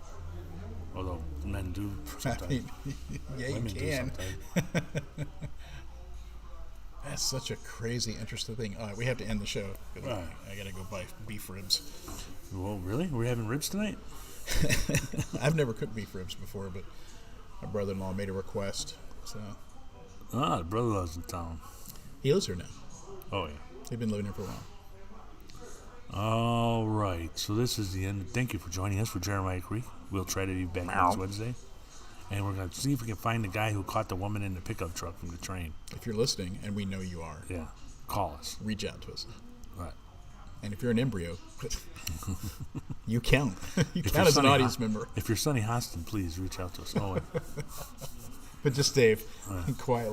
Although men do I sometimes. mean, yeah, you Women do can. sometimes. That's such a crazy, interesting thing. All right, we have to end the show. 'Cause Right. I gotta go buy beef ribs. Well, really? We're having ribs tonight? I've never cooked beef ribs before, but my brother-in-law made a request, so Ah, the brother lives in town. he lives here now. Oh, yeah. They've been living here for a while. All right. So this is the end. Thank you for joining us for Jeremiah Creek. We'll try to be back next Wednesday. And we're going to see if we can find the guy who caught the woman in the pickup truck from the train. If you're listening, and we know you are, Yeah. Call us. reach out to us. All right. And if you're an embryo, you count. You If count you're as an Sonny audience Hos- member. If you're Sonny Hostin, please reach out to us. Oh, But just Dave, Right. quiet.